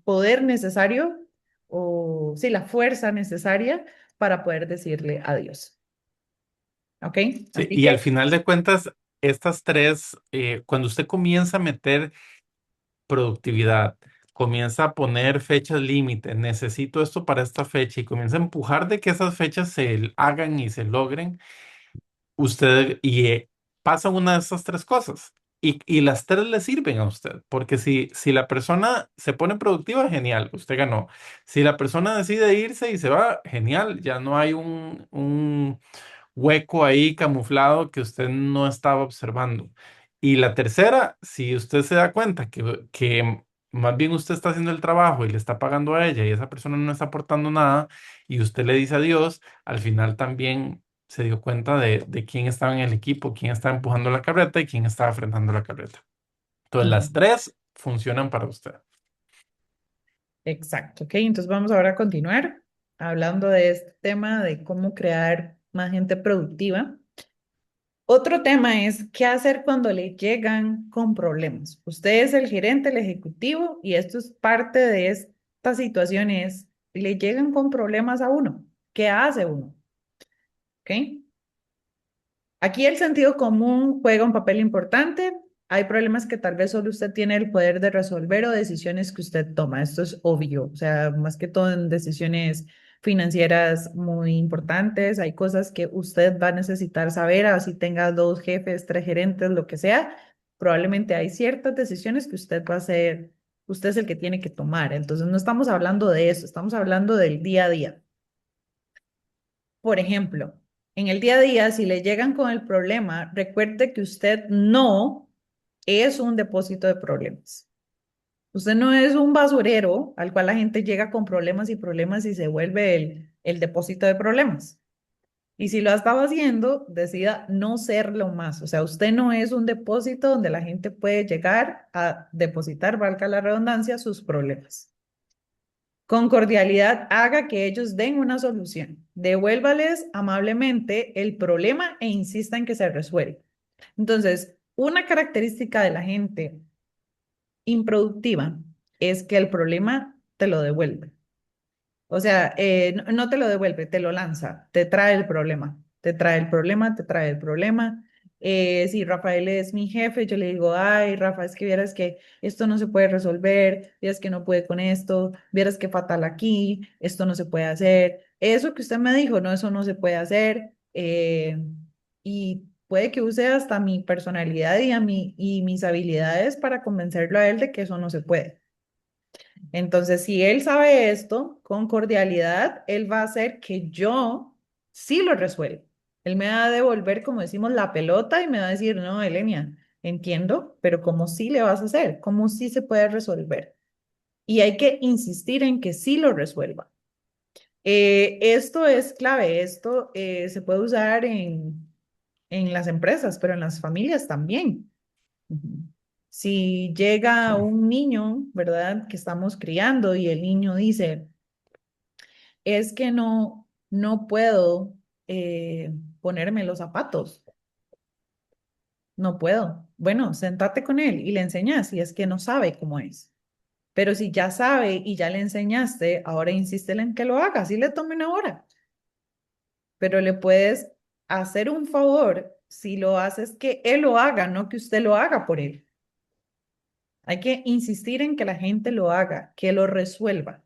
poder necesario o sí, la fuerza necesaria para poder decirle adiós. ¿Ok? Sí, Así y al que, final de cuentas, estas tres, cuando usted comienza a meter productividad, comienza a poner fechas límite, necesito esto para esta fecha y comienza a empujar de que esas fechas se hagan y se logren, usted pasa una de esas tres cosas y las tres le sirven a usted, porque si la persona se pone productiva, genial, usted ganó. Si la persona decide irse y se va, genial, ya no hay un hueco ahí camuflado que usted no estaba observando. Y la tercera, si usted se da cuenta que más bien usted está haciendo el trabajo y le está pagando a ella y esa persona no está aportando nada y usted le dice adiós, al final también se dio cuenta de quién estaba en el equipo, quién estaba empujando la carreta y quién estaba frenando la carreta. Entonces las ujú, tres funcionan para usted. exacto. Ok, entonces vamos ahora a continuar hablando de este tema de cómo crear más gente productiva. Otro tema es qué hacer cuando le llegan con problemas. Usted es el gerente, el ejecutivo, y esto es parte de esta situación, es le llegan con problemas a uno. ¿Qué hace uno? ¿Ok? Aquí el sentido común juega un papel importante. Hay problemas que tal vez solo usted tiene el poder de resolver o decisiones que usted toma. Esto es obvio. O sea, más que todo en decisiones financieras muy importantes, hay cosas que usted va a necesitar saber, así tenga dos jefes, tres gerentes, lo que sea. Probablemente hay ciertas decisiones que usted va a hacer, usted es el que tiene que tomar. Entonces, no estamos hablando de eso, estamos hablando del día a día. Por ejemplo, en el día a día, si le llegan con el problema, recuerde que usted no es un depósito de problemas. Usted no es un basurero al cual la gente llega con problemas y problemas y se vuelve el depósito de problemas. Y si lo ha estado haciendo, decida no serlo más. O sea, usted no es un depósito donde la gente puede llegar a depositar, valga la redundancia, sus problemas. Con cordialidad, haga que ellos den una solución. Devuélvales amablemente el problema e insista en que se resuelva. Entonces, una característica de la gente improductiva es que el problema te lo devuelve. O sea, no te lo devuelve, te lo lanza, te trae el problema, te trae el problema, te trae el problema. Si Rafael es mi jefe, yo le digo, ay, Rafa, es que vieras que esto no se puede resolver, vieras que no puede con esto, vieras que fatal aquí, esto no se puede hacer. Eso que usted me dijo, no, eso no se puede hacer. Y puede que use hasta mi personalidad y mis habilidades para convencerlo a él de que eso no se puede. Entonces, si él sabe esto con cordialidad, él va a hacer que yo sí lo resuelva. Él me va a devolver, como decimos, la pelota y me va a decir, no, Elenia, entiendo, pero ¿cómo sí le vas a hacer? ¿Cómo sí se puede resolver? Y hay que insistir en que sí lo resuelva. Esto es clave, esto se puede usar en las empresas, pero en las familias también. Ujú. Si Sí. llega un niño, ¿verdad? Que estamos criando y el niño dice, es que no puedo ponerme los zapatos, no puedo. Bueno, sentate con él y le enseñas si es que no sabe cómo es. Pero si ya sabe y ya le enseñaste, ahora insístele en que lo haga, así le tome una hora. Pero le puedes hacer un favor si lo haces que él lo haga, no que usted lo haga por él. Hay que insistir en que la gente lo haga, que lo resuelva.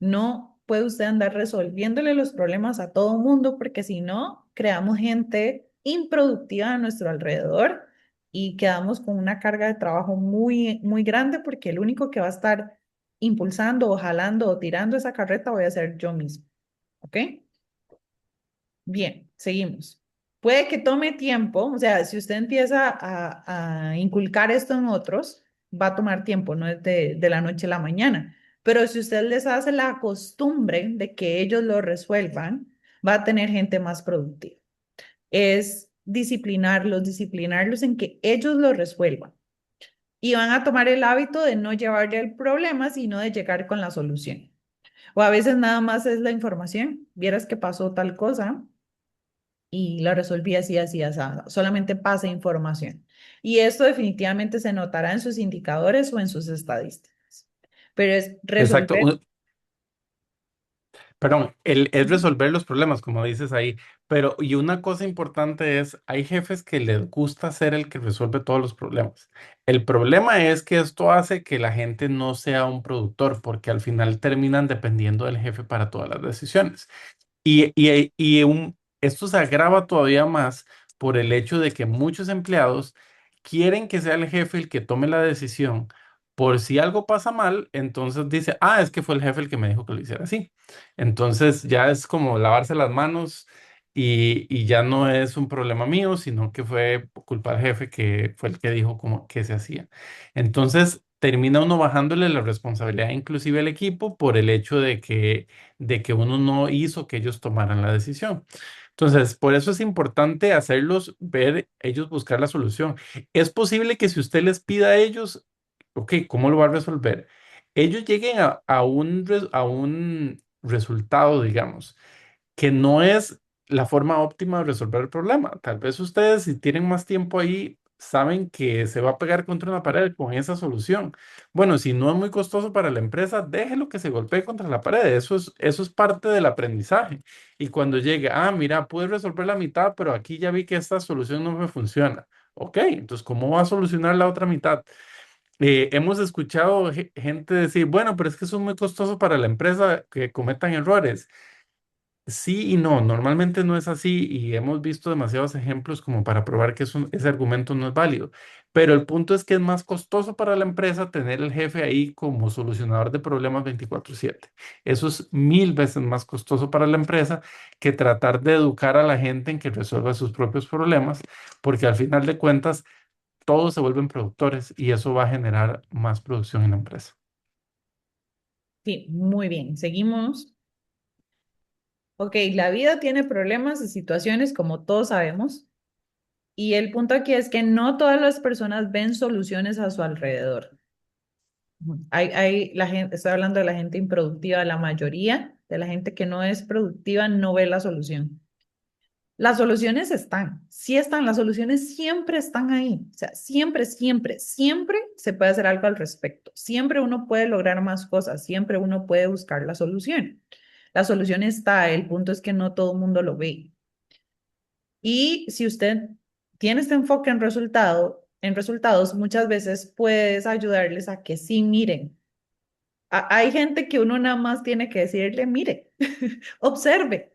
No puede usted andar resolviéndole los problemas a todo mundo porque si no, creamos gente improductiva a nuestro alrededor y quedamos con una carga de trabajo muy, muy grande porque el único que va a estar impulsando o jalando o tirando esa carreta voy a ser yo mismo. ¿Ok? Bien, seguimos. Puede que tome tiempo, o sea, si usted empieza a inculcar esto en otros, va a tomar tiempo, no es de la noche a la mañana. Pero si usted les hace la costumbre de que ellos lo resuelvan, va a tener gente más productiva. Es disciplinarlos en que ellos lo resuelvan. Y van a tomar el hábito de no llevarle el problema, sino de llegar con la solución. O a veces nada más es la información. Vieras que pasó tal cosa y la resolví así, así, así. Solamente pasa información. Y esto definitivamente se notará en sus indicadores o en sus estadísticas. Pero es Exacto. resolver. Perdón, es resolver los problemas, como dices ahí, pero y una cosa importante es, hay jefes que les gusta ser el que resuelve todos los problemas. El problema es que esto hace que la gente no sea un productor, porque al final terminan dependiendo del jefe para todas las decisiones. Esto se agrava todavía más por el hecho de que muchos empleados quieren que sea el jefe el que tome la decisión. Por si algo pasa mal, entonces dice, ah, es que fue el jefe el que me dijo que lo hiciera así. Entonces ya es como lavarse las manos y ya no es un problema mío, sino que fue culpa del jefe que fue el que dijo cómo que se hacía. Entonces termina uno bajándole la responsabilidad inclusive al equipo por el hecho de que uno no hizo que ellos tomaran la decisión. Entonces, por eso es importante hacerlos ver, ellos buscar la solución. Es posible que si usted les pida a ellos, ok, ¿cómo lo va a resolver? Ellos lleguen a un resultado, digamos que no es la forma óptima de resolver el problema. Tal vez ustedes, si tienen más tiempo ahí, saben que se va a pegar contra una pared con esa solución. Bueno, si no es muy costoso para la empresa, déjelo que se golpee contra la pared. Eso es parte del aprendizaje. Y cuando llegue, ah, mira, pude resolver la mitad, pero aquí ya vi que esta solución no me funciona. Ok, entonces, ¿cómo va a solucionar la otra mitad? Hemos escuchado gente decir, bueno, pero es que eso es muy costoso para la empresa que cometan errores. Sí y no, normalmente no es así y hemos visto demasiados ejemplos como para probar que ese argumento no es válido. Pero el punto es que es más costoso para la empresa tener el jefe ahí como solucionador de problemas 24/7. Eso es 1000 veces más costoso para la empresa que tratar de educar a la gente en que resuelva sus propios problemas, porque al final de cuentas todos se vuelven productores y eso va a generar más producción en la empresa. Sí, muy bien. Seguimos. Ok, la vida tiene problemas y situaciones como todos sabemos. Y el punto aquí es que no todas las personas ven soluciones a su alrededor. La gente, estoy hablando de la gente improductiva, la mayoría de la gente que no es productiva no ve la solución. Las soluciones están, sí están, las soluciones siempre están ahí. O sea, siempre, siempre, siempre se puede hacer algo al respecto. Siempre uno puede lograr más cosas, siempre uno puede buscar la solución. La solución está, el punto es que no todo el mundo lo ve. Y si usted tiene este enfoque en resultados, muchas veces puedes ayudarles a que sí miren. Hay gente que uno nada más tiene que decirle, mire, observe,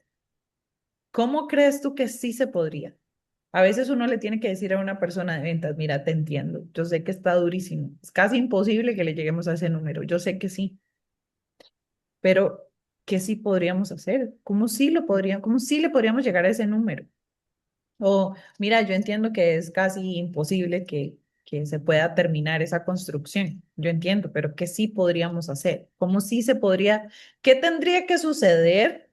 ¿cómo crees tú que sí se podría? A veces uno le tiene que decir a una persona de ventas, mira, te entiendo, yo sé que está durísimo, es casi imposible que le lleguemos a ese número, yo sé que sí, pero ¿qué sí podríamos hacer? ¿Cómo sí le podríamos llegar a ese número? O, mira, yo entiendo que es casi imposible que se pueda terminar esa construcción. Yo entiendo, pero ¿qué sí podríamos hacer? ¿Cómo sí se podría? ¿Qué tendría que suceder?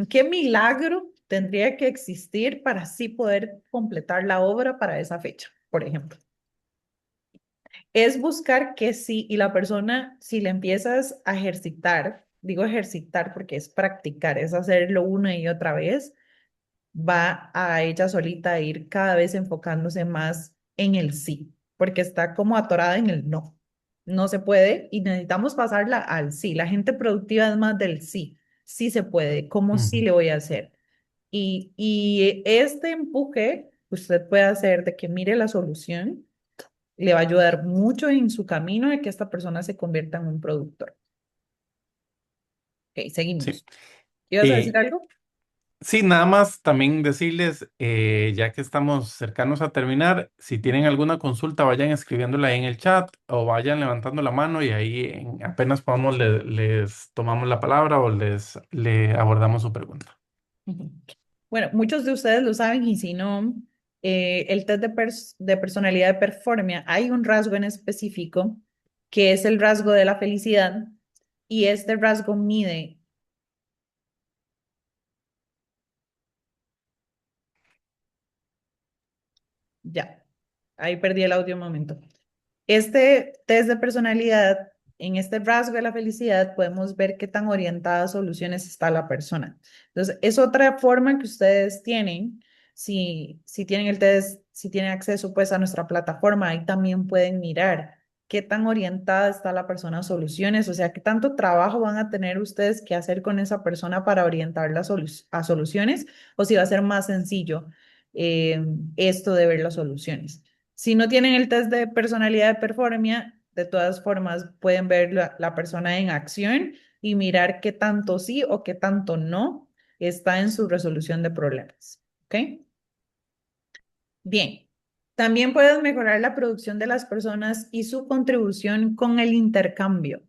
¿Qué milagro tendría que existir para así poder completar la obra para esa fecha, por ejemplo? es buscar que sí, y la persona, si le empiezas a ejercitar, digo ejercitar porque es practicar, es hacerlo una y otra vez, va a ella solita a ir cada vez enfocándose más en el sí, porque está como atorada en el no. No se puede y necesitamos pasarla al sí. La gente productiva es más del sí. Sí se puede. ¿Cómo sí Ujú. le voy a hacer? Y este empuje que usted puede hacer de que mire la solución le va a ayudar mucho en su camino de que esta persona se convierta en un productor. Ok, Sí. seguimos. ¿Ibas a decir Eh, algo? Sí, nada más también decirles, ya que estamos cercanos a terminar, si tienen alguna consulta, vayan escribiéndola ahí en el chat o vayan levantando la mano y ahí apenas podamos les tomamos la palabra o le abordamos su pregunta. Ujú. Bueno, muchos de ustedes lo saben y si no, el test de personalidad de Performia, hay un rasgo en específico que es el rasgo de la felicidad y este rasgo mide, ya, ahí perdí el audio un momento. Este test de personalidad, en este rasgo de la felicidad, podemos ver qué tan orientada a soluciones está la persona. Entonces, es otra forma que ustedes tienen, si tienen el test, si tienen acceso pues a nuestra plataforma, ahí también pueden mirar qué tan orientada está la persona a soluciones, o sea, qué tanto trabajo van a tener ustedes que hacer con esa persona para orientarla a soluciones, o si va a ser más sencillo esto de ver las soluciones. Si no tienen el test de personalidad de Performia, de todas formas pueden ver la persona en acción y mirar qué tanto sí o qué tanto no está en su resolución de problemas. ¿Ok? Bien. También puedes mejorar la producción de las personas y su contribución con el intercambio.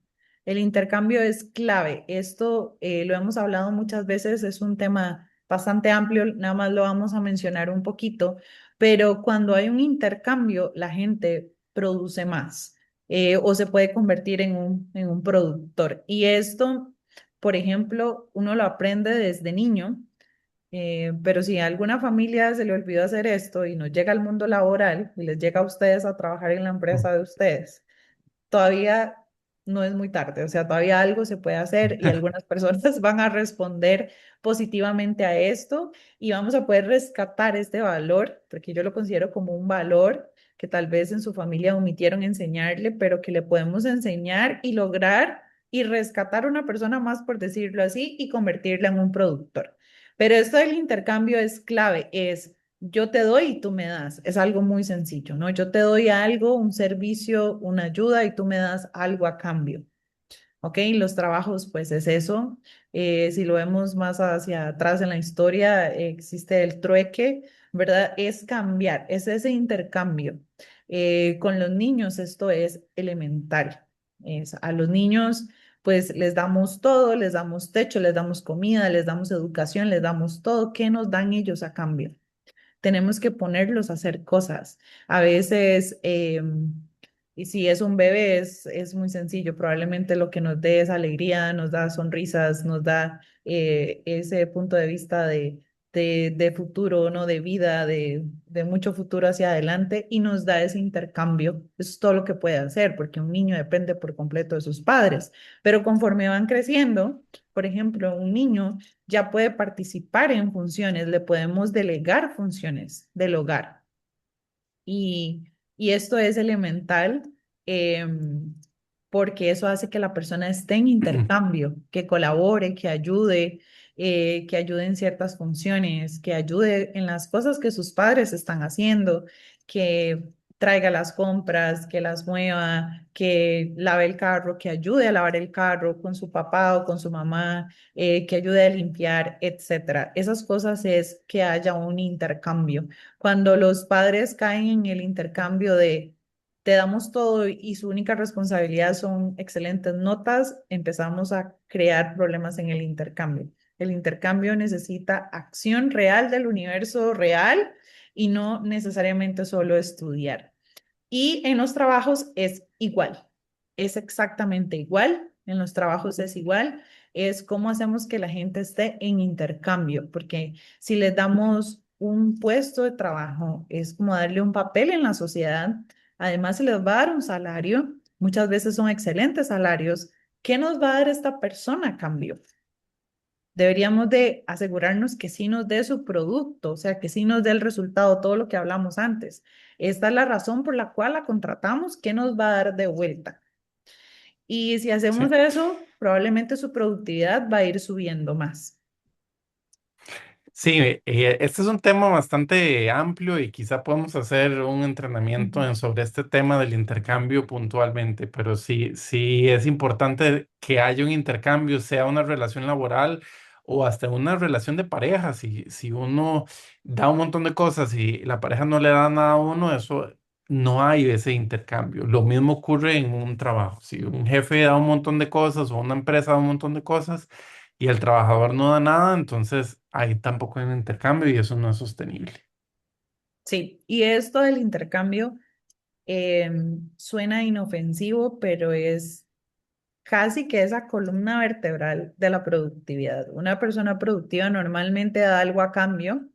El intercambio es clave. Esto lo hemos hablado muchas veces, es un tema bastante amplio, nada más lo vamos a mencionar un poquito, pero cuando hay un intercambio, la gente produce más o se puede convertir en un productor. Y esto, por ejemplo, uno lo aprende desde niño, pero si a alguna familia se le olvidó hacer esto y no llega al mundo laboral y les llega a ustedes a trabajar en la Mm. empresa de ustedes, todavía no es muy tarde, o sea, todavía algo se puede hacer y algunas personas van a responder positivamente a esto y vamos a poder rescatar este valor, porque yo lo considero como un valor que tal vez en su familia omitieron enseñarle, pero que le podemos enseñar y lograr y rescatar a una persona más, por decirlo así, y convertirla en un productor. Pero esto del intercambio es clave, es yo te doy y tú me das. Es algo muy sencillo, ¿no? Yo te doy algo, un servicio, una ayuda y tú me das algo a cambio. ¿Ok? Los trabajos, pues es eso. Si lo vemos más hacia atrás en la historia, existe el trueque, ¿verdad? Es cambiar, es ese intercambio. Con los niños esto es elemental. A los niños, pues les damos todo, les damos techo, les damos comida, les damos educación, les damos todo. ¿Qué nos dan ellos a cambio? Tenemos que ponerlos a hacer cosas. A veces, y si es un bebé, es muy sencillo. Probablemente lo que nos dé es alegría, nos da sonrisas, nos da ese punto de vista de futuro, ¿no? De vida, de mucho futuro hacia adelante y nos da ese intercambio. Eso es todo lo que puede hacer, porque un niño depende por completo de sus padres. Pero conforme van creciendo, por ejemplo, un niño ya puede participar en funciones, le podemos delegar funciones del hogar. Y, y esto es elemental porque eso hace que la persona esté en intercambio, que colabore, que ayude en ciertas funciones, que ayude en las cosas que sus padres están haciendo, que traiga las compras, que las mueva, que lave el carro, que ayude a lavar el carro con su papá o con su mamá, que ayude a limpiar, etcétera. Esas cosas es que haya un intercambio. Cuando los padres caen en el intercambio de te damos todo y su única responsabilidad son excelentes notas, empezamos a crear problemas en el intercambio. El intercambio necesita acción real del universo real y no necesariamente solo estudiar. Y en los trabajos es igual, es exactamente igual, en los trabajos es igual, es cómo hacemos que la gente esté en intercambio, porque si les damos un puesto de trabajo, es como darle un papel en la sociedad, además se les va a dar un salario, muchas veces son excelentes salarios. ¿Qué nos va a dar esta persona a cambio? Deberíamos de asegurarnos que sí nos dé su producto, o sea, que sí nos dé el resultado, todo lo que hablamos antes. Esta es la razón por la cual la contratamos, ¿qué nos va a dar de vuelta? Y si hacemos Sí. eso, probablemente su productividad va a ir subiendo más. Sí, este es un tema bastante amplio y quizá podemos hacer un entrenamiento Ujú. sobre este tema del intercambio puntualmente, pero sí, sí es importante que haya un intercambio, sea una relación laboral o hasta una relación de pareja. Si uno da un montón de cosas y la pareja no le da nada a uno, eso no hay ese intercambio. Lo mismo ocurre en un trabajo. Si un jefe da un montón de cosas o una empresa da un montón de cosas, y el trabajador no da nada, entonces ahí tampoco hay un intercambio y eso no es sostenible. Sí, y esto del intercambio suena inofensivo, pero es casi que esa columna vertebral de la productividad. Una persona productiva normalmente da algo a cambio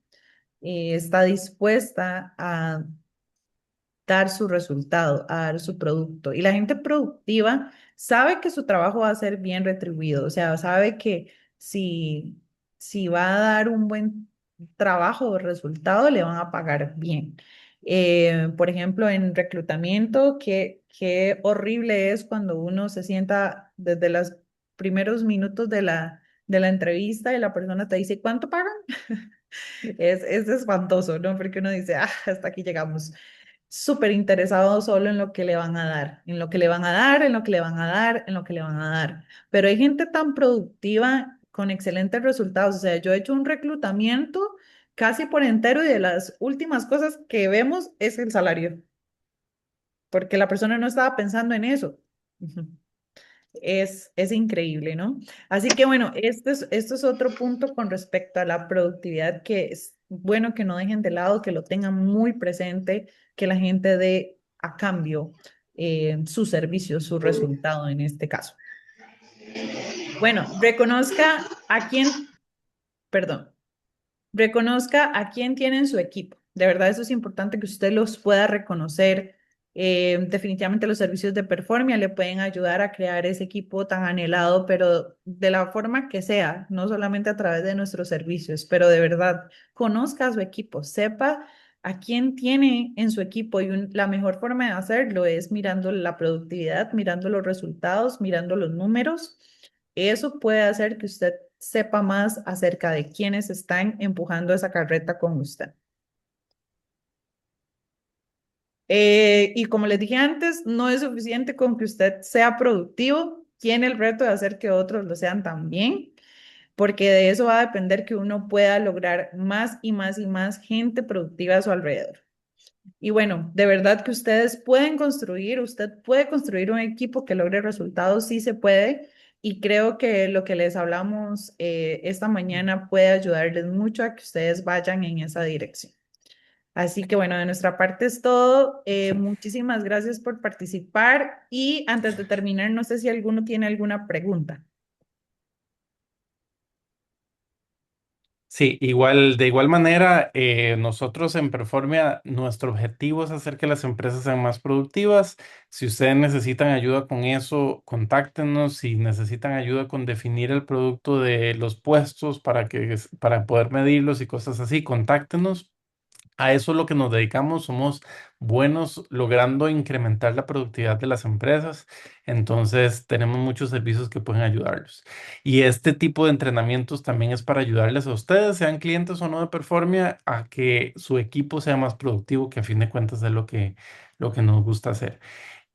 y está dispuesta a dar su resultado, a dar su producto. Y la gente productiva sabe que su trabajo va a ser bien retribuido, o sea, sabe que si, si va a dar un buen trabajo o resultado, le van a pagar bien. Por ejemplo, en reclutamiento, qué horrible es cuando uno se sienta desde los primeros minutos de la entrevista y la persona te dice, ¿cuánto pagan? Es espantoso, ¿no? Porque uno dice, ah, hasta aquí llegamos. Súper interesado solo en lo que le van a dar, en lo que le van a dar, en lo que le van a dar, en lo que le van a dar. Pero hay gente tan productiva con excelentes resultados. O sea, yo he hecho un reclutamiento casi por entero y de las últimas cosas que vemos es el salario, porque la persona no estaba pensando en eso. Ujú. Es increíble, ¿no? Así que bueno, esto es otro punto con respecto a la productividad que es bueno que no dejen de lado, que lo tengan muy presente, que la gente dé a cambio su servicio, su resultado en este caso. Bueno, reconozca a quién, perdón, reconozca a quién tiene en su equipo. De verdad, eso es importante que usted los pueda reconocer. Definitivamente los servicios de Performia le pueden ayudar a crear ese equipo tan anhelado, pero de la forma que sea, no solamente a través de nuestros servicios, pero de verdad, conozca a su equipo, sepa a quién tiene en su equipo y la mejor forma de hacerlo es mirando la productividad, mirando los resultados, mirando los números. Eso puede hacer que usted sepa más acerca de quiénes están empujando esa carreta con usted. Y como les dije antes, no es suficiente con que usted sea productivo, tiene el reto de hacer que otros lo sean también, porque de eso va a depender que uno pueda lograr más y más y más gente productiva a su alrededor. Y bueno, de verdad que ustedes pueden construir, usted puede construir un equipo que logre resultados, sí se puede. Y creo que lo que les hablamos esta mañana puede ayudarles mucho a que ustedes vayan en esa dirección. Así que bueno, de nuestra parte es todo. Muchísimas gracias por participar. Y antes de terminar, no sé si alguno tiene alguna pregunta. Sí, igual, de igual manera, nosotros en Performia, nuestro objetivo es hacer que las empresas sean más productivas. Si ustedes necesitan ayuda con eso, contáctenos. Si necesitan ayuda con definir el producto de los puestos para poder medirlos y cosas así, contáctenos. A eso es lo que nos dedicamos, somos buenos logrando incrementar la productividad de las empresas, entonces tenemos muchos servicios que pueden ayudarlos. Y este tipo de entrenamientos también es para ayudarles a ustedes, sean clientes o no de Performia, a que su equipo sea más productivo, que a fin de cuentas es lo que nos gusta hacer.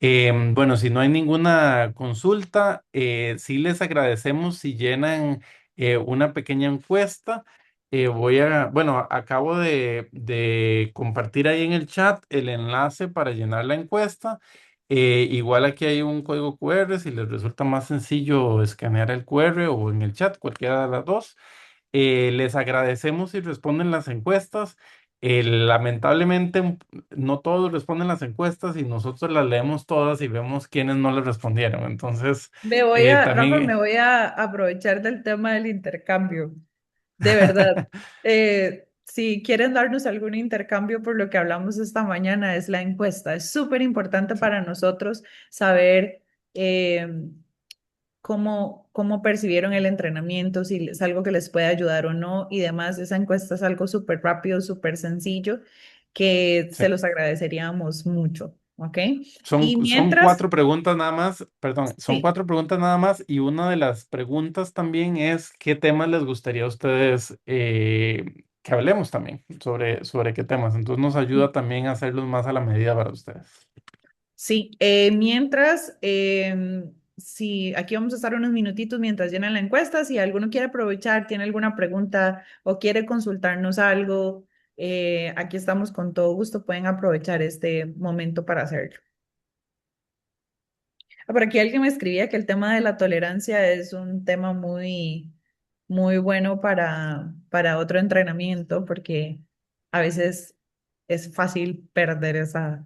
Bueno, si no hay ninguna consulta, sí les agradecemos si llenan una pequeña encuesta. Bueno, acabo de compartir ahí en el chat el enlace para llenar la encuesta. Igual aquí hay un código QR, si les resulta más sencillo escanear el QR o en el chat, cualquiera de las dos. Les agradecemos si responden las encuestas. Lamentablemente, no todos responden las encuestas y nosotros las leemos todas y vemos quiénes no les respondieron. Entonces, Rafa, me también... voy a aprovechar del tema del intercambio. De verdad. si quieren darnos algún intercambio por lo que hablamos esta mañana, es la encuesta. Es súper importante Sí. para nosotros saber eh, cómo percibieron el entrenamiento, si es algo que les puede ayudar o no y demás. Esa encuesta es algo súper rápido, súper sencillo, que Sí. se los agradeceríamos mucho, ¿ok? Son, Y son mientras, cuatro preguntas nada más, perdón, son sí. cuatro preguntas nada más y una de las preguntas también es ¿qué temas les gustaría a ustedes que hablemos también sobre qué temas? Entonces nos ayuda también a hacerlos más a la medida para ustedes. Sí, mientras, si aquí vamos a estar unos minutitos mientras llenan la encuesta, si alguno quiere aprovechar, tiene alguna pregunta o quiere consultarnos algo, aquí estamos con todo gusto, pueden aprovechar este momento para hacerlo. Por aquí alguien me escribía que el tema de la tolerancia es un tema muy bueno para otro entrenamiento porque a veces es fácil perder esa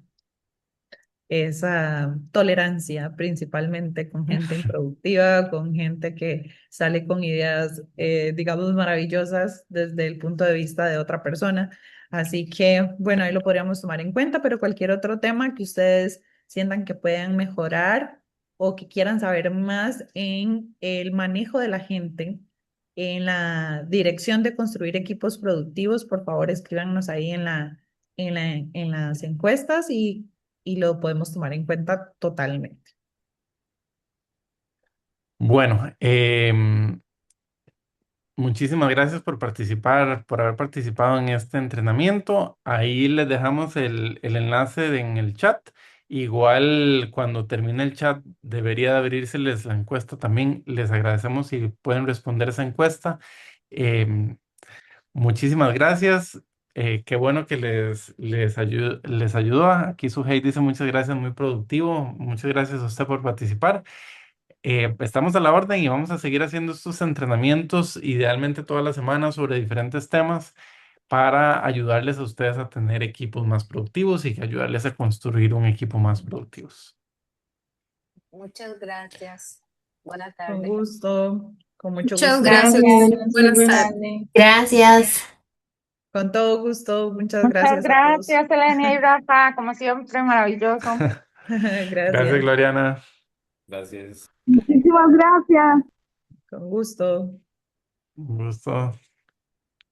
tolerancia, principalmente con gente improductiva, con gente que sale con ideas, digamos, maravillosas desde el punto de vista de otra persona. Así que, bueno, ahí lo podríamos tomar en cuenta, pero cualquier otro tema que ustedes sientan que puedan mejorar o que quieran saber más en el manejo de la gente, en la dirección de construir equipos productivos, por favor, escríbanos ahí en las encuestas y lo podemos tomar en cuenta totalmente. Bueno, muchísimas gracias por participar, por haber participado en este entrenamiento. Ahí les dejamos el enlace en el chat. Igual cuando termine el chat debería de abrirseles la encuesta también. Les agradecemos si pueden responder esa encuesta. Em, Muchísimas gracias. Qué bueno que les ayudó. Aquí su dice muchas gracias, muy productivo. Muchas gracias a usted por participar. Estamos a la orden y vamos a seguir haciendo estos entrenamientos, idealmente todas las semanas, sobre diferentes temas para ayudarles a ustedes a tener equipos más productivos y ayudarles a construir un equipo más productivos. Muchas gracias. Buena Con tarde. gusto, con mucho Muchas gusto. gracias. Gracias, muy Buenas buena tardes. tarde. Gracias. Con todo gusto, muchas Muchas gracias a todos. gracias, Elena y Rafa, como siempre, maravilloso. Gracias, Gracias, Gloriana. Gracias. Muchísimas gracias. con gusto. Un gusto.